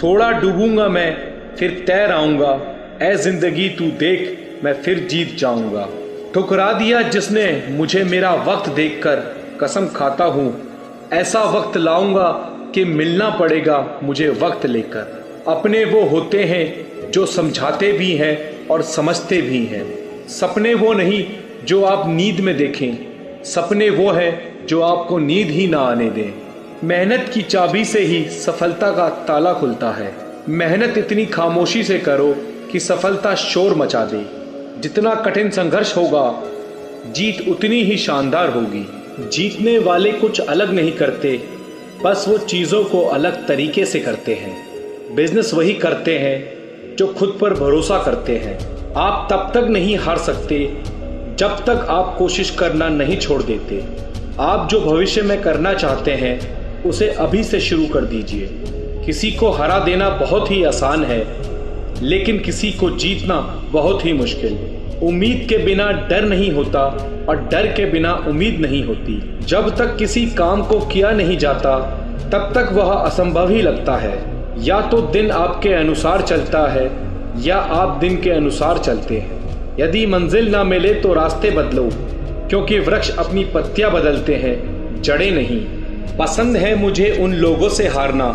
थोड़ा डूबूंगा मैं फिर तैर आऊंगा, ऐ जिंदगी तू देख मैं फिर जीत जाऊंगा। ठुकरा दिया जिसने मुझे मेरा वक्त देखकर, कसम खाता हूँ ऐसा वक्त लाऊंगा कि मिलना पड़ेगा मुझे वक्त लेकर। अपने वो होते हैं जो समझाते भी हैं और समझते भी हैं। सपने वो नहीं जो आप नींद में देखें, सपने वो है जो आपको नींद ही ना आने दें। मेहनत की चाबी से ही सफलता का ताला खुलता है। मेहनत इतनी खामोशी से करो कि सफलता शोर मचा दे। जितना कठिन संघर्ष होगा, जीत उतनी ही शानदार होगी। जीतने वाले कुछ अलग नहीं करते, बस वो चीज़ों को अलग तरीके से करते हैं। बिजनेस वही करते हैं जो खुद पर भरोसा करते हैं। आप तब तक नहीं हार सकते जब तक आप कोशिश करना नहीं छोड़ देते। आप जो भविष्य में करना चाहते हैं उसे अभी से शुरू कर दीजिए। किसी को हरा देना बहुत ही आसान है, लेकिन किसी को जीतना बहुत ही मुश्किल। उम्मीद के बिना डर नहीं होता और डर के बिना उम्मीद नहीं होती। जब तक किसी काम को किया नहीं जाता तब तक वह असंभव ही लगता है। या तो दिन आपके अनुसार चलता है या आप दिन के अनुसार चलते हैं। यदि मंजिल ना मिले तो रास्ते बदलो, क्योंकि वृक्ष अपनी पत्तियां बदलते हैं, जड़ें नहीं। पसंद है मुझे उन लोगों से हारना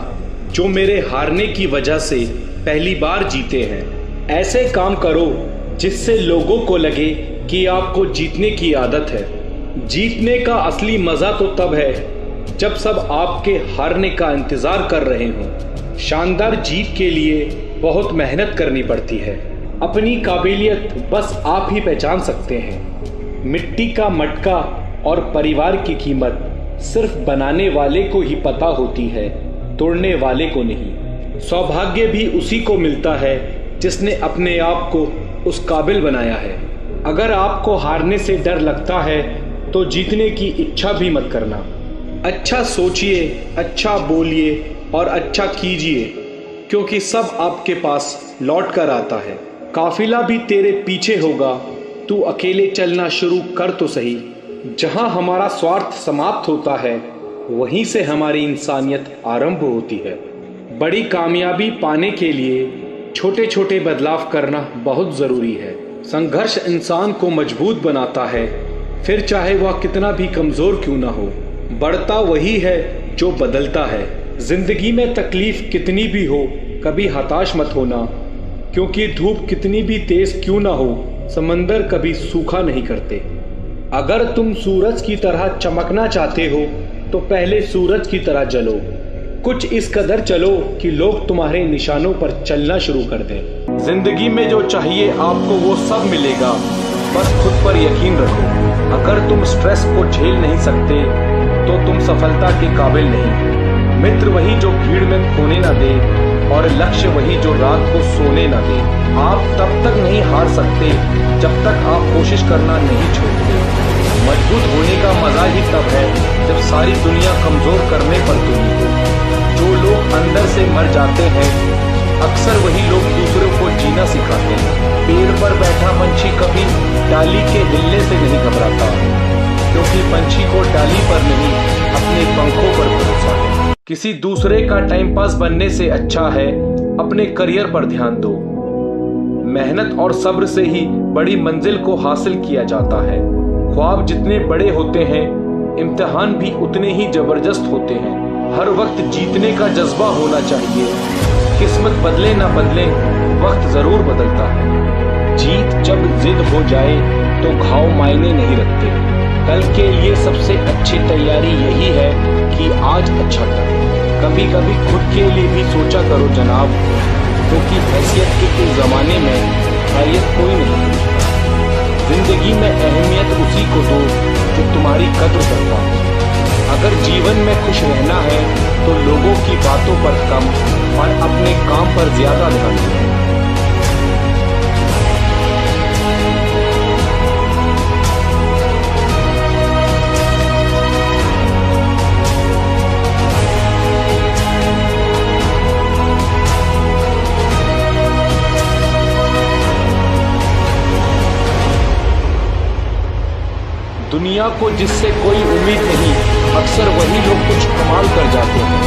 जो मेरे हारने की वजह से पहली बार जीते हैं। ऐसे काम करो जिससे लोगों को लगे कि आपको जीतने की आदत है। जीतने का असली मजा तो तब है जब सब आपके हारने का इंतजार कर रहे हों। शानदार जीत के लिए बहुत मेहनत करनी पड़ती है। अपनी काबिलियत बस आप ही पहचान सकते हैं। मिट्टी का मटका और परिवार की कीमत सिर्फ बनाने वाले को ही पता होती है, तोड़ने वाले को नहीं। सौभाग्य भी उसी को मिलता है जिसने अपने आप को उस काबिल बनाया है। अगर आपको हारने से डर लगता है तो जीतने की इच्छा भी मत करना। अच्छा सोचिए, अच्छा बोलिए और अच्छा कीजिए, क्योंकि सब आपके पास लौट कर आता है। काफिला भी तेरे पीछे होगा, तू अकेले चलना शुरू कर तो सही। जहां हमारा स्वार्थ समाप्त होता है, वहीं से हमारी इंसानियत आरंभ होती है। बड़ी कामयाबी पाने के लिए छोटे छोटे बदलाव करना बहुत ज़रूरी है। संघर्ष इंसान को मजबूत बनाता है, फिर चाहे वह कितना भी कमज़ोर क्यों ना हो। बढ़ता वही है जो बदलता है। जिंदगी में तकलीफ कितनी भी हो, कभी हताश मत होना, क्योंकि धूप कितनी भी तेज क्यों ना हो, समंदर कभी सूखा नहीं करते। अगर तुम सूरज की तरह चमकना चाहते हो तो पहले सूरज की तरह जलो। कुछ इस कदर चलो कि लोग तुम्हारे निशानों पर चलना शुरू कर दें। जिंदगी में जो चाहिए आपको वो सब मिलेगा, बस खुद पर यकीन रखो। अगर तुम स्ट्रेस को झेल नहीं सकते तो तुम सफलता के काबिल नहीं। मित्र वही जो भीड़ में खोने ना दे, और लक्ष्य वही जो रात को सोने ना दे। आप तब तक नहीं हार सकते जब तक आप कोशिश करना नहीं छोड़ते। मजबूत होने का मजा ही तब है जब सारी दुनिया कमजोर करने पर तुली हो। जो लोग अंदर से मर जाते हैं, अक्सर वही लोग दूसरों को जीना सिखाते हैं। पेड़ पर बैठा पंछी कभी डाली के हिलने से नहीं घबराता, क्योंकि पंछी को डाली पर नहीं अपने पंखों पर भरोसा है। किसी दूसरे का टाइम पास बनने से अच्छा है अपने करियर पर ध्यान दो। मेहनत और सब्र से ही बड़ी मंजिल को हासिल किया जाता है। ख्वाब जितने बड़े होते हैं, इम्तिहान भी उतने ही जबरदस्त होते हैं। हर वक्त जीतने का जज्बा होना चाहिए। किस्मत बदले ना बदले, वक्त जरूर बदलता है। जीत जब जिद हो जाए तो घाव मायने नहीं रखते। कल के लिए सबसे अच्छी तैयारी यही है कि आज अच्छा करो। कभी कभी खुद के लिए भी सोचा करो जनाब, क्योंकि हैसियत के इस जमाने में खैरियत कोई नहीं पूछता। जिंदगी में अहमियत उसी को दो जो तुम्हारी कद्र करता हो। अगर जीवन में खुश रहना है तो लोगों की बातों पर कम और अपने काम पर ज्यादा ध्यान दो। दुनिया को जिससे कोई उम्मीद नहीं, अक्सर वही लोग कुछ कमाल कर जाते हैं।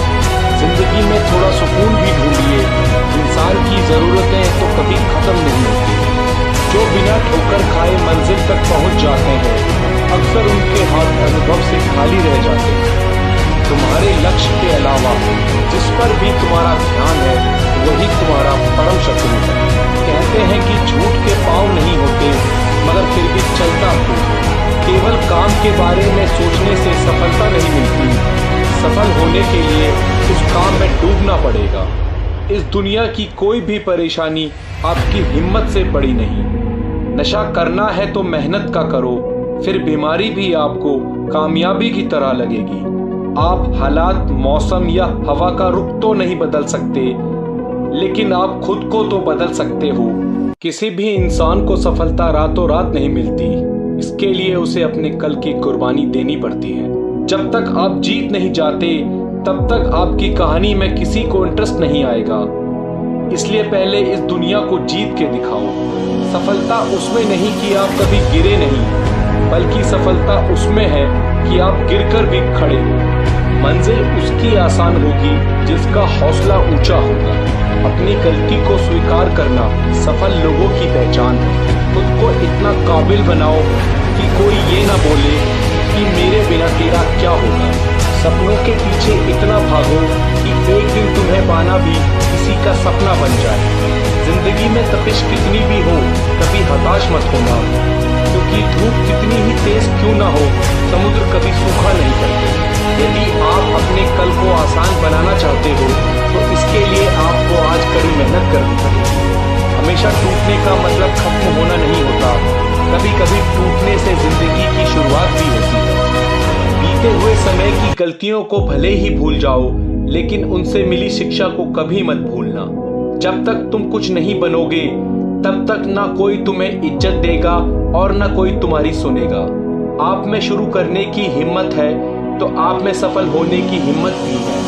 जिंदगी में थोड़ा सुकून भी ढूंढिए। इंसान की जरूरतें तो कभी खत्म नहीं होती। जो बिना ठोकर खाए मंजिल तक पहुंच जाते हैं, अक्सर उनके हाथ अनुभव से खाली रह जाते हैं। तुम्हारे लक्ष्य के अलावा जिस पर भी तुम्हारा ध्यान है, वही तुम्हारा परम शत्रु है। कहते हैं कि झूठ के पांव नहीं होते, मगर फिर भी चलता हूँ। केवल काम के बारे में सोचने से सफलता नहीं मिलती। सफल होने के लिए उस काम में डूबना पड़ेगा। इस दुनिया की कोई भी परेशानी आपकी हिम्मत से बड़ी नहीं। नशा करना है तो मेहनत का करो, फिर बीमारी भी आपको कामयाबी की तरह लगेगी। आप हालात, मौसम या हवा का रुख तो नहीं बदल सकते, लेकिन आप खुद को तो बदल सकते हो। किसी भी इंसान को सफलता रातों रात नहीं मिलती। इसके लिए उसे अपने कल की कुर्बानी देनी पड़ती है। जब तक आप जीत नहीं जाते, तब तक आपकी कहानी में किसी को इंटरेस्ट नहीं आएगा। इसलिए पहले इस दुनिया को जीत के दिखाओ। सफलता उसमें नहीं कि आप कभी गिरे नहीं, बल्कि सफलता उसमें है कि आप गिरकर भी खड़े हो। मंजिल उसकी आसान होगी जिसका हौसला ऊंचा होगा। अपनी गलती को स्वीकार करना सफल लोगों की पहचान है। खुद को इतना काबिल बनाओ कि कोई ये ना बोले कि मेरे बिना तेरा क्या होगा। सपनों के पीछे इतना भागो कि एक दिन तुम्हें पाना भी किसी का सपना बन जाए। जिंदगी में तपिश कितनी भी हो, कभी हताश मत होना, क्योंकि धूप कितनी ही तेज क्यों ना हो, समुद्र कभी सूखा नहीं करते। यदि आप अपने कल को आसान बनाना चाहते हो तो इसके लिए आपको आज कड़ी मेहनत करनी पड़ेगी। हमेशा टूटने का मतलब खत्म होना नहीं होता। कभी कभी टूटने से जिंदगी की शुरुआत भी होती है। बीते हुए समय की गलतियों को भले ही भूल जाओ, लेकिन उनसे मिली शिक्षा को कभी मत भूलना। जब तक तुम कुछ नहीं बनोगे, तब तक ना कोई तुम्हें इज्जत देगा और ना कोई तुम्हारी सुनेगा। आप में शुरू करने की हिम्मत है तो आप में सफल होने की हिम्मत भी है।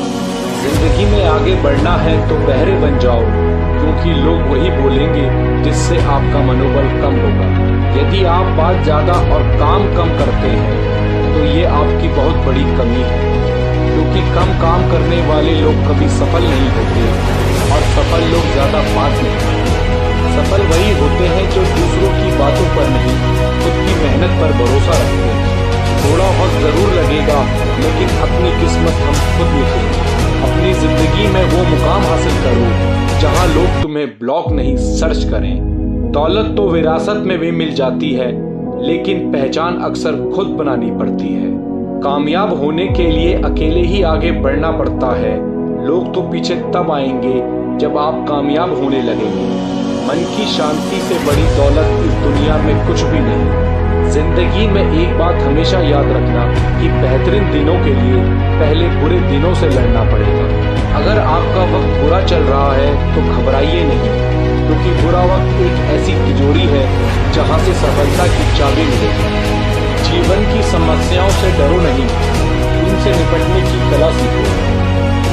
जिंदगी में आगे बढ़ना है तो बहरे बन जाओ, क्योंकि लोग वही बोलेंगे जिससे आपका मनोबल कम होगा। यदि आप बात ज्यादा और काम कम करते हैं तो ये आपकी बहुत बड़ी कमी है, क्योंकि कम काम करने वाले लोग कभी सफल नहीं होते और सफल लोग ज्यादा बात नहीं करते। सफल वही होते हैं जो दूसरों की बातों पर नहीं, खुद की मेहनत पर भरोसा रखते हैं। थोड़ा वक्त जरूर लगेगा, लेकिन अपनी किस्मत हम खुद लिखेंगे। अपनी जिंदगी में वो मुकाम हासिल करो जहां लोग तुम्हें ब्लॉक नहीं सर्च करें। दौलत तो विरासत में भी मिल जाती है, लेकिन पहचान अक्सर खुद बनानी पड़ती है। कामयाब होने के लिए अकेले ही आगे बढ़ना पड़ता है। लोग तो पीछे तब आएंगे जब आप कामयाब होने लगेंगे। मन की शांति से बड़ी दौलत इस दुनिया में कुछ भी नहीं। जिंदगी में एक बात हमेशा याद रखना कि बेहतरीन दिनों के लिए पहले बुरे दिनों से लड़ना पड़ेगा। अगर आपका वक्त बुरा चल रहा है तो घबराइए नहीं, क्योंकि बुरा वक्त एक ऐसी तिजोरी है जहां से सफलता की चाबी मिलेगी। जीवन की समस्याओं से डरो नहीं, उनसे निपटने की कला सीखो।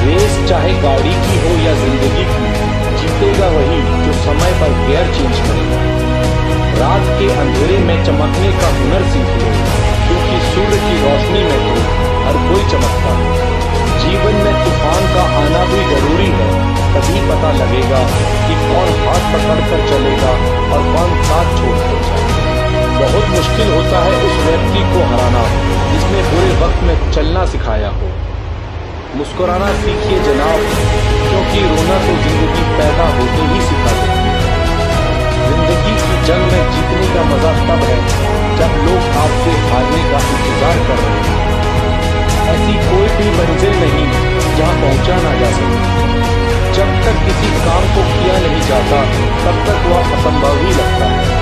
रेस चाहे गाड़ी की हो या जिंदगी की, जीतेगा वही जो समय पर गियर चेंज करेगा। रात के अंधेरे में चमकने का हुनर सीख लो, क्योंकि सूर्य की रोशनी में तो हर कोई चमकता है। जीवन में तूफान का आना भी जरूरी है, तभी पता लगेगा कि कौन हाथ पकड़कर चलेगा और कौन साथ छोड़कर जाए। बहुत मुश्किल होता है उस व्यक्ति को हराना जिसने बुरे वक्त में चलना सिखाया हो। मुस्कुराना सीखिए जनाब, क्योंकि रोना तो जिंदगी पैदा होते ही सिखा देती है। जिंदगी की जंग में जीतने का मजा तब है जब लोग आपके हारने का इंतजार कर रहे हैं। ऐसी कोई भी मंजिल नहीं जहां पहुंचा ना जा सके। जब तक किसी काम को किया नहीं जाता तब तक वह असंभव ही लगता है।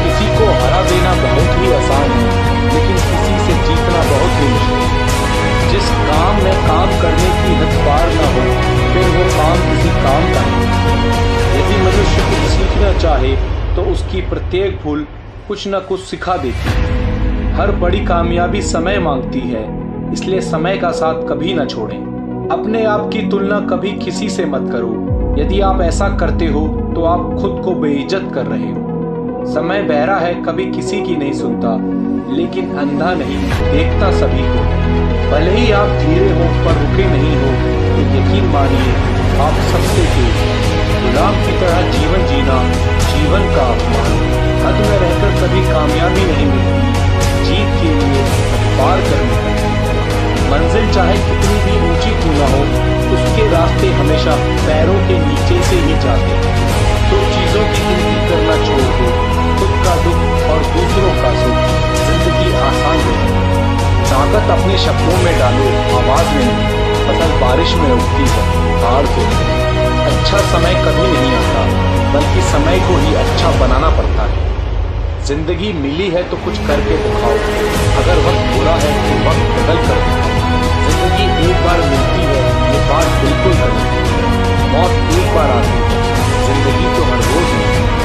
किसी को हरा देना बहुत ही आसान है, लेकिन किसी से जीतना बहुत ही मुश्किल है। जिस काम में काम करने की हद पार ना हो फिर वो काम किसी काम का नहीं। यदि मनुष्य कुछ सीखना चाहे तो उसकी प्रत्येक भूल कुछ न कुछ सिखा देती है। हर बड़ी कामयाबी समय मांगती है, इसलिए समय का साथ कभी न छोड़ें। अपने आप की तुलना कभी किसी से मत करो। यदि आप ऐसा करते हो तो आप खुद को बेइज्जत कर रहे हो। समय बहरा है, कभी किसी की नहीं सुनता, लेकिन अंधा नहीं, देखता सभी को। भले ही आप धीरे हो पर रुके नहीं हो तो यकीन मानिए आप सबसे तेज। गुलाम की तरह जीवन जीना जीवन का अपमान। हद में रहकर कभी कामयाबी नहीं मिलती, जीत के लिए पार करने का। मंजिल चाहे कितनी भी ऊंची क्यों न हो, उसके रास्ते हमेशा पैरों के नीचे से ही जाते हैं। तो चीजों की गिनती करना छोड़ दो, खुद का दुख और दूसरों का सुख, जिंदगी आसान है। ताकत अपने शब्दों में डालो, आवाज में नहीं। फसल बारिश में उगती है, हार से नहीं। अच्छा समय कभी नहीं आता, बल्कि समय को ही अच्छा बनाना पड़ता है। जिंदगी मिली है तो कुछ करके दिखाओ। अगर वक्त बुरा है तो वक्त बदल कर दिखाओ। जिंदगी एक बार मिलती है, ये बात बिल्कुल गलत है। मौत एक बार आती है, जिंदगी तो हर रोज मिलती है।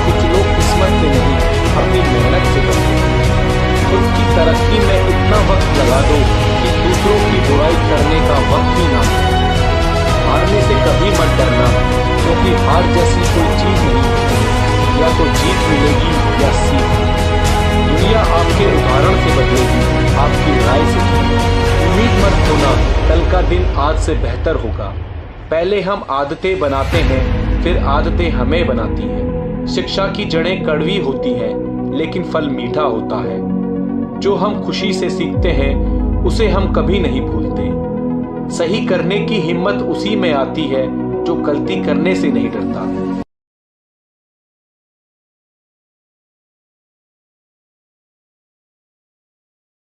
कुछ लोग किस्मत से नहीं, अपनी मेहनत से करते हैं। खुद की तरक्की में इतना वक्त लगा दो कि दूसरों की बुराई करने का वक्त ही ना हो। हारने से कभी मत डरना, क्योंकि हार जैसी कोई चीज नहीं। या तो जीत मिलेगी या सीख। दुनिया आपके उदाहरण से बदलेगी, आपकी राय से। उम्मीद मत खोना, कल का दिन आज से बेहतर होगा। पहले हम आदतें बनाते हैं, फिर आदतें हमें बनाती हैं। शिक्षा की जड़ें कड़वी होती हैं, लेकिन फल मीठा होता है। जो हम खुशी से सीखते हैं उसे हम कभी नहीं भूलते। सही करने की हिम्मत उसी में आती है जो गलती करने से नहीं डरता।